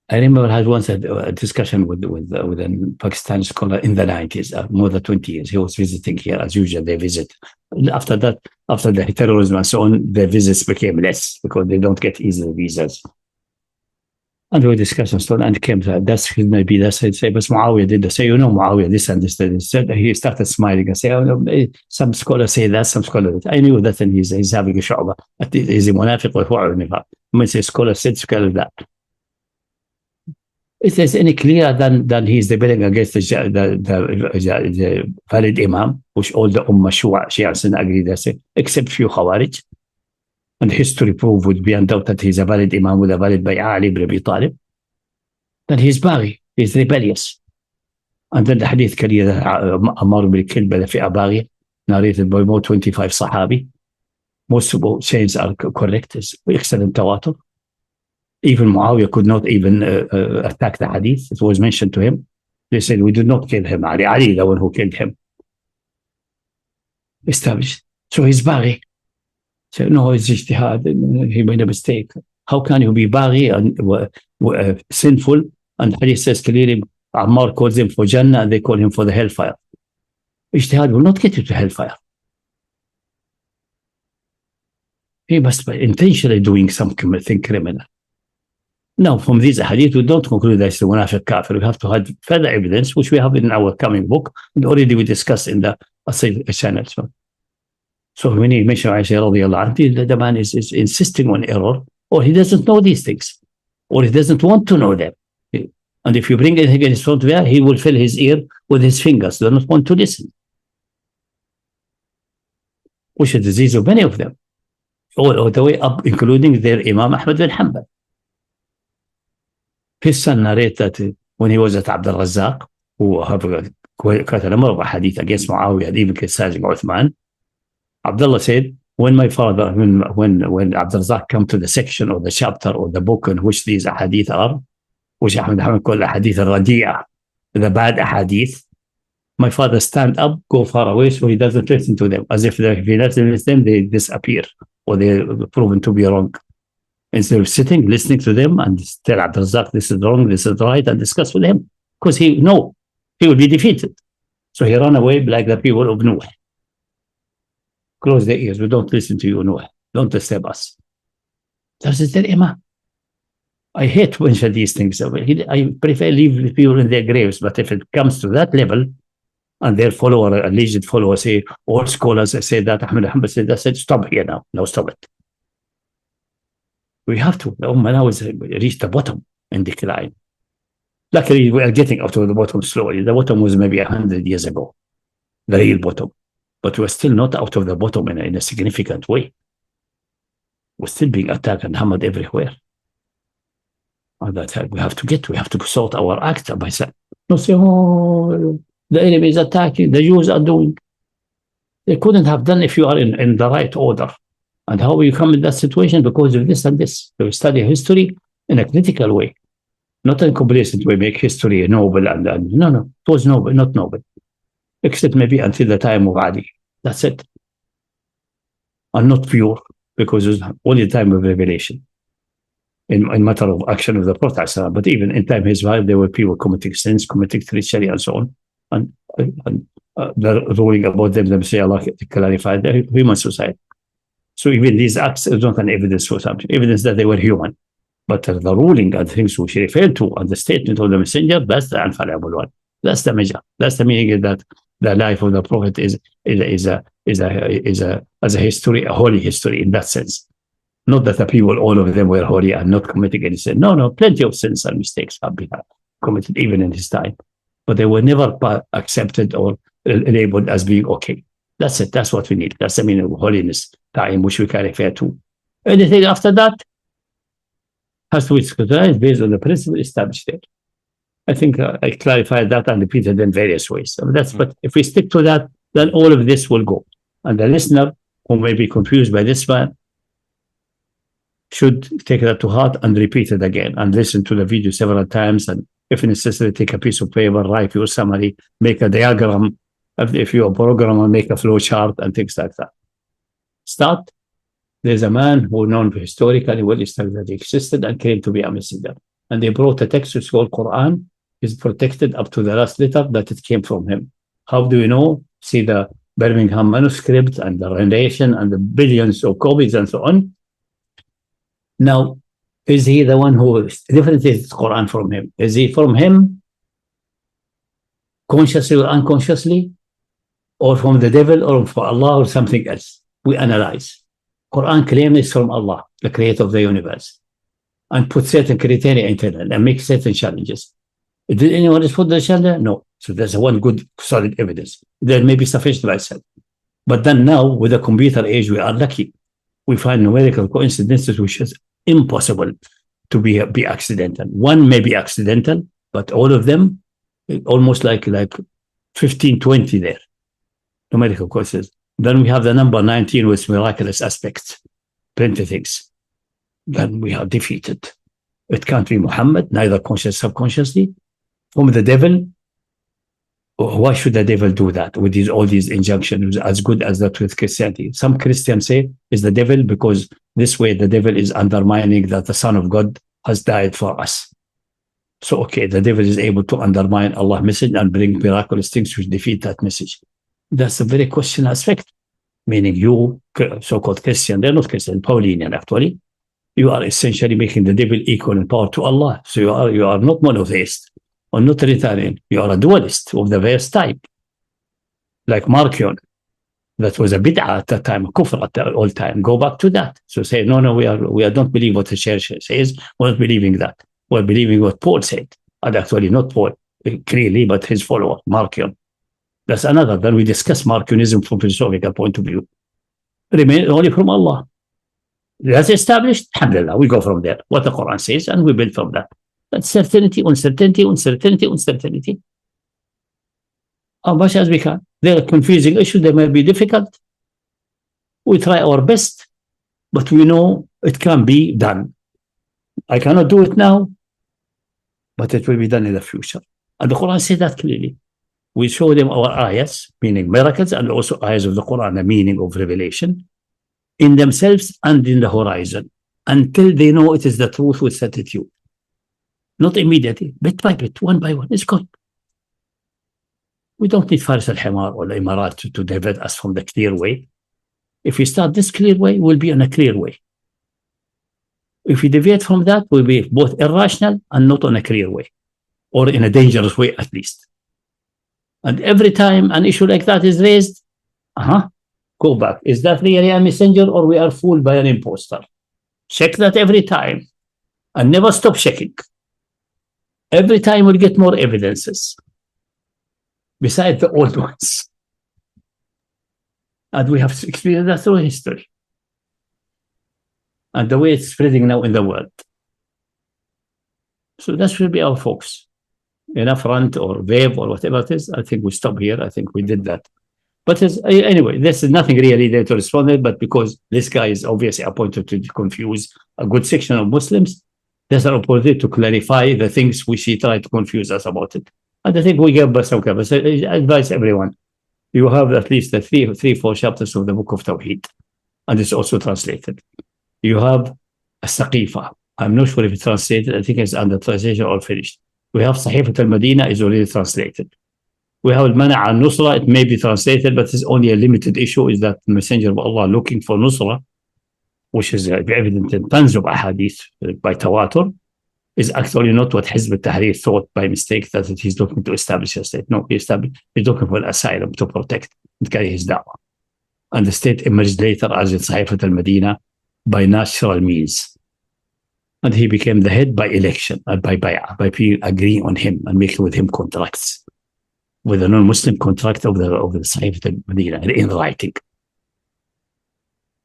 I remember I had once a discussion with a Pakistani scholar in the 90s, more than 20 years. He was visiting here as usual. They visit. After that, after the terrorism and so on, their visits became less because they don't get easy visas. And we discussed and so on, and came to that's maybe that's I'd say, but Muawiyyah did. I say, you know, Muawiyyah, this and this. He started smiling and say, oh, no, some scholars say that, some scholars. I knew that, and he's having a shu'bah. He's a munafiq or whatever. When say scholar said scholar that. If there's any clearer than he's debating against the valid Imam, which all the Ummah Shi'as agree that's it, except few Khawarij. And history proof would be undoubted that he's a valid Imam with a valid Bay'ah Ali ibn Abi Talib. Then he's Baghi, he's rebellious. And then the hadith clear that Ammar ibn killed by the Fi'a Baghi, narrated by more 25 Sahabi. Most chains are correct, it's excellent tawatur. Even Muawiyyah could not even attack the hadith. It was mentioned to him. They said, we did not kill him. Ali, the one who killed him. Established. So he's Baghi. So no, it's ijtihad. He made a mistake. How can you be Baghi and sinful? And hadith says clearly, Ammar calls him for Jannah and they call him for the hellfire. Ijtihad will not get you to hellfire. He must be intentionally doing something criminal. Now, from these hadith, we don't conclude that it's the munafiq kafir. We have to have further evidence, which we have in our coming book, and already we discussed in the channel. So when he mentioned Aisha radiallahu anha, the man is insisting on error, or he doesn't know these things, or he doesn't want to know them. And if you bring anything in his front there, he will fill his ear with his fingers. They don't want to listen. Which is the disease of many of them, all the way up, including their Imam Ahmad bin Hanbal. His son narrated that when he was at Abdul Razzaq, who have quite a number of hadith against Muawiyyah and even criticizing Uthman, Abdullah said, when my father, when Abdul Razzaq come to the section or the chapter or the book in which these hadith are, which Ahmad Hamid called the hadith al-radi'ah, the bad hadith, my father stand up, go far away so he doesn't listen to them. As if he listens to them, they disappear or they're proven to be wrong. Instead of sitting, listening to them and tell Abdul Razzaq, this is wrong, this is right, and discuss with him. because he will be defeated. So he ran away like the people of Noah. Close their ears. We don't listen to you, Noah. Don't disturb us. That's their imam. I hate to mention these things. I prefer leave people in their graves. But if it comes to that level, and their follower, alleged follower, say, all scholars say that, Ahmed said that, said, stop here now. No, stop it. We have to. The Ummah now has reached the bottom in decline. Luckily, we are getting out of the bottom slowly. The bottom was maybe 100 years ago, the real bottom. But we're still not out of the bottom in a significant way. We're still being attacked and hammered everywhere. On that side, we have to sort our act by saying, not say, oh, the enemy is attacking, the Jews are doing. They couldn't have done if you are in the right order. And how you come in that situation? Because of this and this. So we study history in a critical way, not in a complacent way, make history noble and no, it was noble, not noble. Except maybe until the time of Ali. That's it. And not pure, because it was only the time of revelation. In matter of action of the Prophet, but even in time his life, there were people committing sins, committing treachery, and so on, and the ruling about them say Allah clarified the human society. So even these acts is not an evidence for something, evidence that they were human, but the ruling and things which refer to and the statement of the messenger, that's the infallible one. That's the measure. That's the meaning that the life of the Prophet is a history, a holy history in that sense. Not that the people, all of them were holy and not committing any sin. No, plenty of sins and mistakes have been committed even in his time. But they were never accepted or labeled as being okay. That's it. That's what we need. That's the meaning of holiness, time, which we can refer to. Anything after that has to be scrutinized based on the principle established there. I think I clarified that and repeated in various ways. But if we stick to that, then all of this will go. And the listener who may be confused by this one should take that to heart and repeat it again and listen to the video several times. And if necessary, take a piece of paper, write your summary, make a diagram. If you're a programmer, make a flow chart and things like that. Start. There's a man who known historically well established that he existed and claimed to be a messenger. And they brought a text which is called Quran. Is protected up to the last letter that it came from him. How do we know? See the Birmingham manuscript and the rendition and the billions of copies and so on. Now, is he the one who differentiates Quran from him? Is he from him consciously or unconsciously, or from the devil, or from Allah, or something else? We analyze. Quran claims it's from Allah, the creator of the universe, and put certain criteria into it and make certain challenges. Did anyone respond to the challenge? No. So there's one good solid evidence. There may be sufficient by itself. But then now, with the computer age, we are lucky. We find numerical coincidences which is impossible to be accidental. One may be accidental, but all of them, almost like 15, 20 there. Numerical coincidences. Then we have the number 19 with miraculous aspects. Plenty of things. Then we are defeated. It can't be Muhammad, neither conscious, subconsciously. From the devil. Why should the devil do that with all these injunctions as good as that with Christianity? Some Christians say it's the devil because this way the devil is undermining that the Son of God has died for us. So, okay, the devil is able to undermine Allah's message and bring miraculous things which defeat that message. That's a very questionable aspect. Meaning you, so-called Christian, they're not Christian, Paulinian actually. You are essentially making the devil equal in power to Allah. So you are not monotheist. Or not Trinitarian, you are a dualist of the various type, like Marcion. That was a bid'ah at that time, a kufr at the old time. Go back to that. So say, no, we don't believe what the church says. We're not believing that. We're believing what Paul said. And actually not Paul, clearly, but his follower, Marcion. That's another. Then we discuss Marcionism from philosophical point of view. Remain only from Allah. That's established. Alhamdulillah, we go from there. What the Quran says, and we build from that. That's certainty, uncertainty, uncertainty, uncertainty. As much as we can. There are confusing issues, they may be difficult. We try our best, but we know it can be done. I cannot do it now, but it will be done in the future. And the Quran says that clearly. We show them our ayahs, meaning miracles, and also ayahs of the Quran, the meaning of revelation, in themselves and in the horizon, until they know it is the truth with certitude. Not immediately, bit by bit, one by one. It's good. We don't need Faris al-Himar or the Emirat to divert us from the clear way. If we start this clear way, we'll be on a clear way. If we deviate from that, we'll be both irrational and not on a clear way, or in a dangerous way at least. And every time an issue like that is raised, go back. Is that really a messenger, or we are fooled by an imposter? Check that every time and never stop checking. Every time we'll get more evidences besides the old ones. And we have experienced that through history. And the way it's spreading now in the world. So that should be our focus. Enough rant or wave or whatever it is, I think we stop here. I think we did that. But anyway, this is nothing really there to respond to, but because this guy is obviously appointed to confuse a good section of Muslims, there's an opportunity to clarify the things which he tried to confuse us about it. And I think we gave some cover. So I advise everyone, you have at least the three, 4 chapters of the book of Tawheed, and it's also translated. You have a Saqeefah. I'm not sure if it's translated. I think it's under translation or finished. We have Saheefah Al Madina is already translated. We have Talab al Nusrah. It may be translated, but it's only a limited issue. Is that the Messenger of Allah looking for Nusrah, which is evident in tons of ahadith by tawatur, is actually not what Hizb al-Tahrir thought by mistake, that he's looking to establish a state. No, he's looking for an asylum to protect and carry his da'wah. And the state emerged later as in Saheefah Al Madina by natural means. And he became the head by election, by people agreeing on him and making with him contracts, with a non-Muslim contract of the Saheefah Al Madina in writing.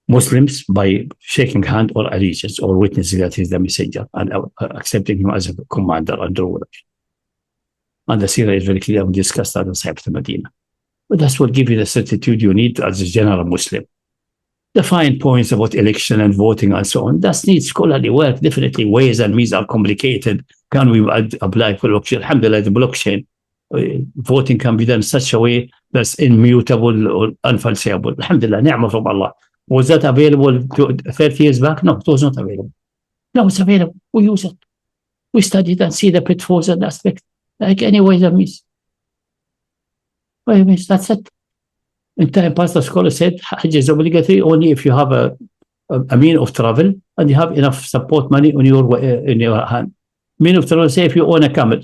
Muslims by shaking hand or allegiance or witnessing that he's the messenger and accepting him as a commander and ruler. And the seerah is very clear. We discussed that in Saheefah Al Madina. But that's what gives you the certitude you need as a general Muslim. The fine points about election and voting and so on, that needs scholarly work. Definitely ways and means are complicated. Can we apply for blockchain? Alhamdulillah, the blockchain voting can be done in such a way that's immutable or unfalsifiable. Alhamdulillah, ni'mah from Allah. Was that available 30 years back? No, it was not available. Now it's available. We use it. We study it and see the pitfalls and aspects. Like any way that means. That's it. In time past, the scholar said, Hajj is obligatory only if you have a mean of travel and you have enough support money in your hand. Mean of travel, say if you own a camel.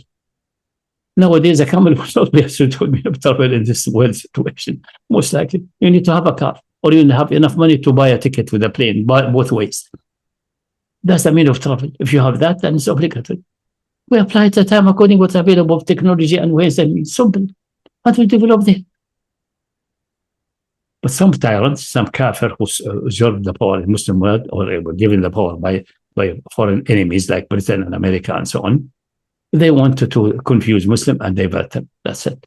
Nowadays, a camel will not be a suitable mean of travel in this world situation. Most likely, you need to have a car or you have enough money to buy a ticket with a plane, both ways. That's the mean of travel. If you have that, then it's obligatory. We apply at the time according to what's available of technology and ways and means. Simple. And we develop there. But some tyrants, some kafir who usurped the power in the Muslim world or were given the power by foreign enemies like Britain and America and so on, they wanted to confuse Muslim and divert them. That's it.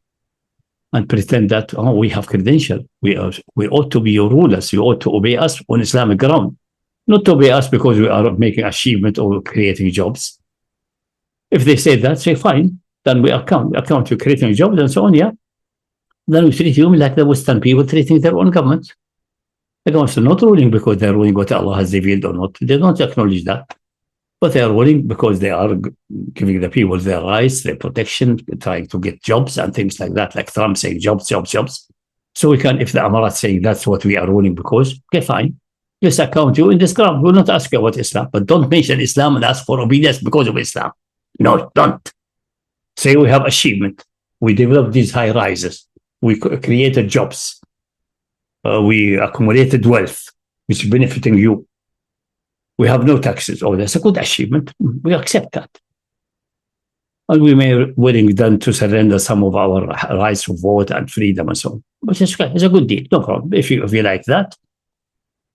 And pretend that, we have credential. We ought to be your rulers. You ought to obey us on Islamic ground. Not to obey us because we are making achievement or creating jobs. If they say that, say fine. Then we account you creating jobs and so on, yeah. Then we treat you like the Western people treating their own government. The governments are not ruling because they're ruling what Allah has revealed or not. They don't acknowledge that. But they are ruling because they are giving the people their rights, their protection, trying to get jobs and things like that, like Trump saying jobs. So we can, if the Amarat saying that's what we are ruling because, okay, fine. Let's account you in this ground. We'll not ask you about Islam, but don't mention Islam and ask for obedience because of Islam. No, don't. Say we have achievement. We developed these high rises. We created jobs. We accumulated wealth, which is benefiting you. We have no taxes. Oh, that's a good achievement. We accept that. And we may be willing then to surrender some of our rights of vote and freedom and so on. But it's a good deal. No problem. If you like that.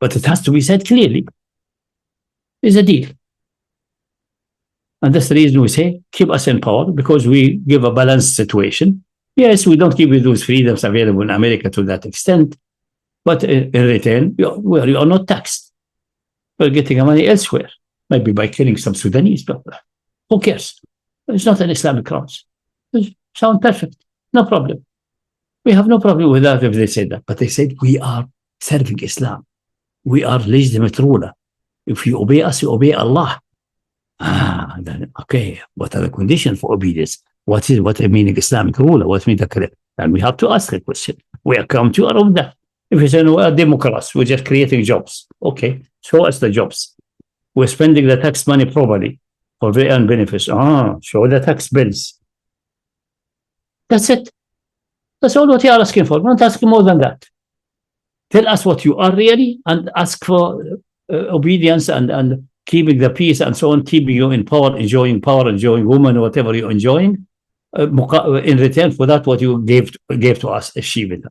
But it has to be said clearly. It's a deal. And that's the reason we say, keep us in power because we give a balanced situation. Yes, we don't give you those freedoms available in America to that extent, but in return, you are not taxed. We're getting money elsewhere, maybe by killing some Sudanese, but who cares? It's not an Islamic cause. It sounds perfect. No problem. We have no problem with that if they said that. But they said, we are serving Islam. We are legitimate ruler. If you obey us, you obey Allah. Then, okay, what are the conditions for obedience? What I mean Islamic ruler? What mean the correct? And we have to ask the question. We are come to around that. If you say, no, we are Democrats, we're just creating jobs. Okay, show us the jobs. We're spending the tax money properly for their own benefits. Show the tax bills. That's it. That's all what you are asking for. We're not asking more than that. Tell us what you are really and ask for obedience and keeping the peace and so on, keeping you in power, enjoying women, whatever you're enjoying. In return for that, what you gave to us, achieve it.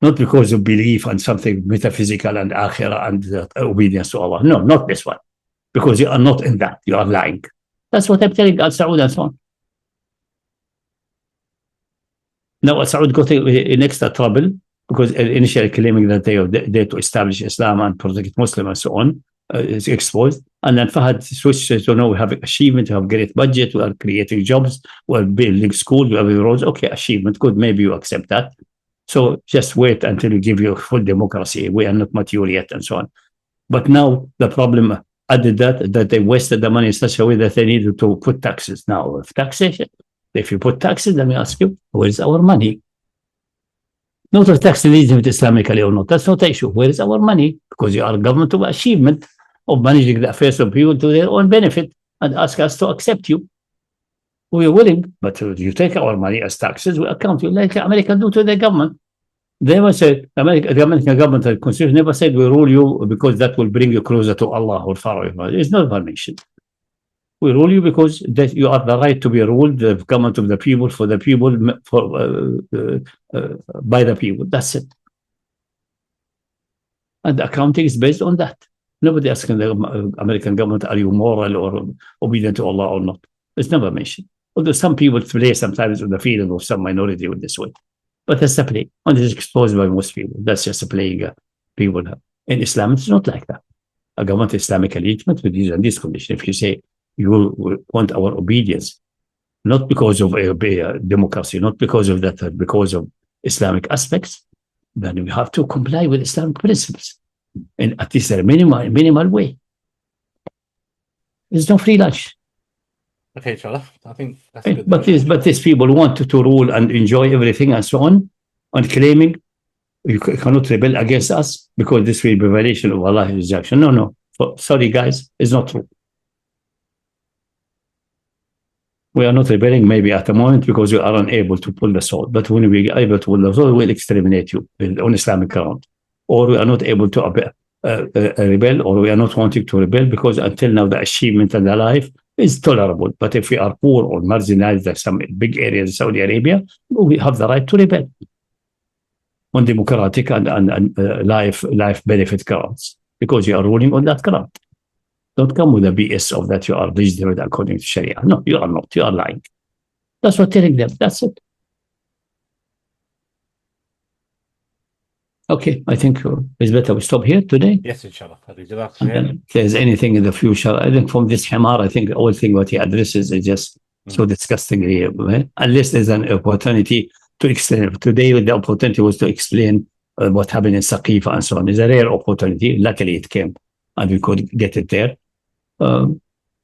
Not because of belief and something metaphysical and akhirah and obedience to Allah. No, not this one. Because you are not in that. You are lying. That's what I'm telling Al Saud and so on. Now Al Saud got in extra trouble because initially claiming that they are there to establish Islam and protect Muslims and so on is exposed. And then Fahad switched to, no, we have achievement, we have great budget, we are creating jobs, we are building schools, we have roads. Okay, achievement, good, maybe you accept that. So just wait until we give you full democracy. We are not mature yet and so on. But now the problem added that they wasted the money in such a way that they needed to put taxes. Now, if taxation, if you put taxes, let me ask you, where is our money? Not a tax legitimate Islamically or not. That's not the issue. Where is our money? Because you are a government of achievement of managing the affairs of people to their own benefit and ask us to accept you. We are willing, but you take our money as taxes, we account you like America do to the government. They never said, the American government and Constitution never said we rule you because that will bring you closer to Allah or far away. It's never mentioned. We rule you because that you are the right to be ruled, the government of the people, for the people, by the people. That's it. And the accounting is based on that. Nobody asking the American government, are you moral or obedient to Allah or not? It's never mentioned. Although some people play sometimes with the feeling of some minority in this way. But that's a play. And it's exposed by most people. That's just a playing people have. In Islam, it's not like that. A government is Islamically legitimate with these and these conditions. If you say you want our obedience, not because of democracy, not because of that, because of Islamic aspects, then we have to comply with Islamic principles in at least a minimal way. There's no free lunch. Okay, inshallah. I think that's good. But these people want to rule and enjoy everything and so on, and claiming you cannot rebel against us because this will be a violation of Allah's injunction. No. Sorry, guys, it's not true. We are not rebelling maybe at the moment because we are unable to pull the sword. But when we are able to pull the sword, we'll exterminate you on Islamic ground. Or we are not able to rebel, or we are not wanting to rebel because until now the achievement and the life is tolerable. But if we are poor or marginalized in some big areas in Saudi Arabia, we have the right to rebel on democratic and life benefit grounds because you are ruling on that ground. Don't come with a BS of that you are legitimate according to Sharia. No, you are not. You are lying. That's what telling them. That's it. Okay, I think it's better we stop here today. Yes, inshallah. If there's anything in the future, I think from this Hamar, I think the whole thing what he addresses is just so disgustingly, unless there's an opportunity to explain. Today, the opportunity was to explain what happened in Saqeefah and so on. It's a rare opportunity. Luckily, it came and we could get it there.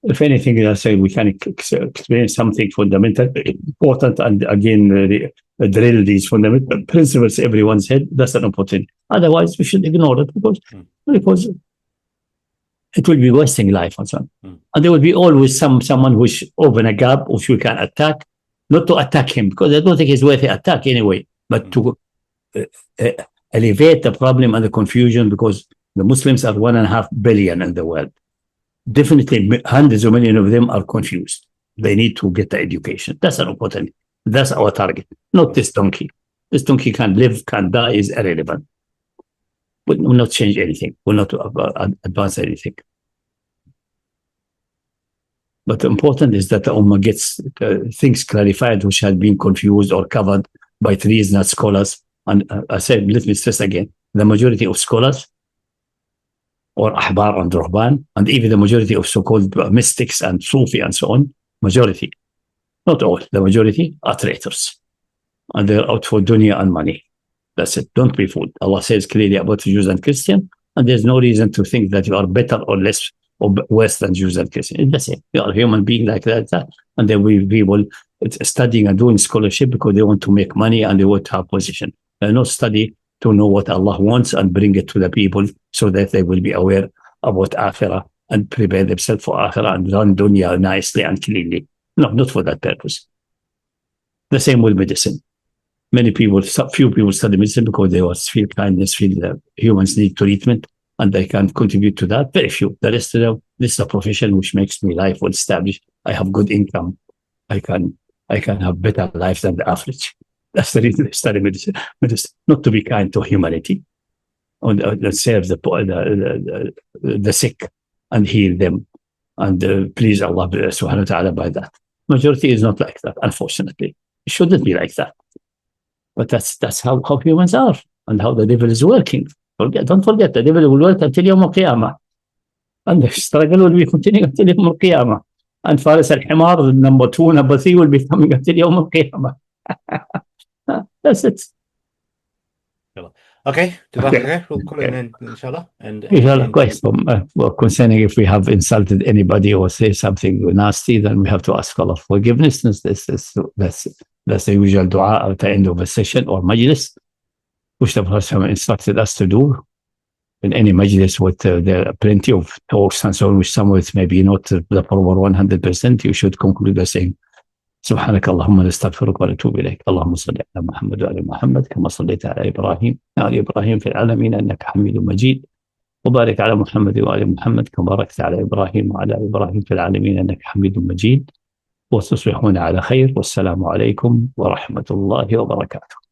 If anything, I say we can explain something fundamental, important, and again, drill these fundamental principles everyone's head. That's an opportunity. Otherwise, we should ignore it because it will be wasting life and so on. And there will be always someone who should open a gap which we can attack, not to attack him, because I don't think he's worth the attack anyway, but to elevate the problem and the confusion, because the Muslims are 1.5 billion in the world. Definitely hundreds of millions of them are confused. They need to get the education. That's an opportunity. That's our target, not this donkey. This donkey can live, can die, is irrelevant. But will not change anything, will not advance anything. But the important is that the Ummah gets things clarified which had been confused or covered by treasonous scholars. And I said, let me stress again, the majority of scholars or Ahbar and Ruhban, and even the majority of so-called mystics and Sufi and so on, majority, not all, the majority are traitors. And they're out for dunya and money. That's it. Don't be fooled. Allah says clearly about Jews and Christians, and there's no reason to think that you are better or less or worse than Jews and Christians. It's the same. We are human beings like that. And then we will studying and doing scholarship because they want to make money and they want to have position. They not study to know what Allah wants and bring it to the people so that they will be aware about Akhirah and prepare themselves for Akhirah and run dunya nicely and cleanly. No, not for that purpose. The same with medicine. Few people study medicine because they feel kindness, feel that humans need treatment, and they can contribute to that. Very few. The rest of them, this is a profession which makes me life well established. I have good income. I can have better life than the average. That's the reason they study medicine. Not to be kind to humanity, or serve the sick and heal them, and please Allah subhanahu wa ta'ala by that. Majority is not like that, unfortunately. It shouldn't be like that. But that's how humans are and how the devil is working. Don't forget, the devil will work until Yawm al-Qiyamah. And the struggle will be continuing until Yawm al-Qiyamah. And Faris al-Himar, number 2, number 3 will be coming until Yawm al-Qiyamah. That's it. Okay. We'll call it an end, inshallah. And inshallah, concerning if we have insulted anybody or say something nasty, then we have to ask Allah forgiveness. That's the usual dua at the end of a session or majlis, which the Prophet instructed us to do in any majlis with there are plenty of talks and so on, which some of it may be not the proper 100%. You should conclude the same. سبحانك اللهم نستغفرك ونتوب إليك. اللهم صل على محمد وعلى محمد كما صليت على إبراهيم وعلى إبراهيم في العالمين إنك حميد مجيد. وبارك على محمد وعلى محمد كما باركت على إبراهيم وعلى إبراهيم في العالمين إنك حميد مجيد. وتصبحون على خير والسلام عليكم ورحمة الله وبركاته.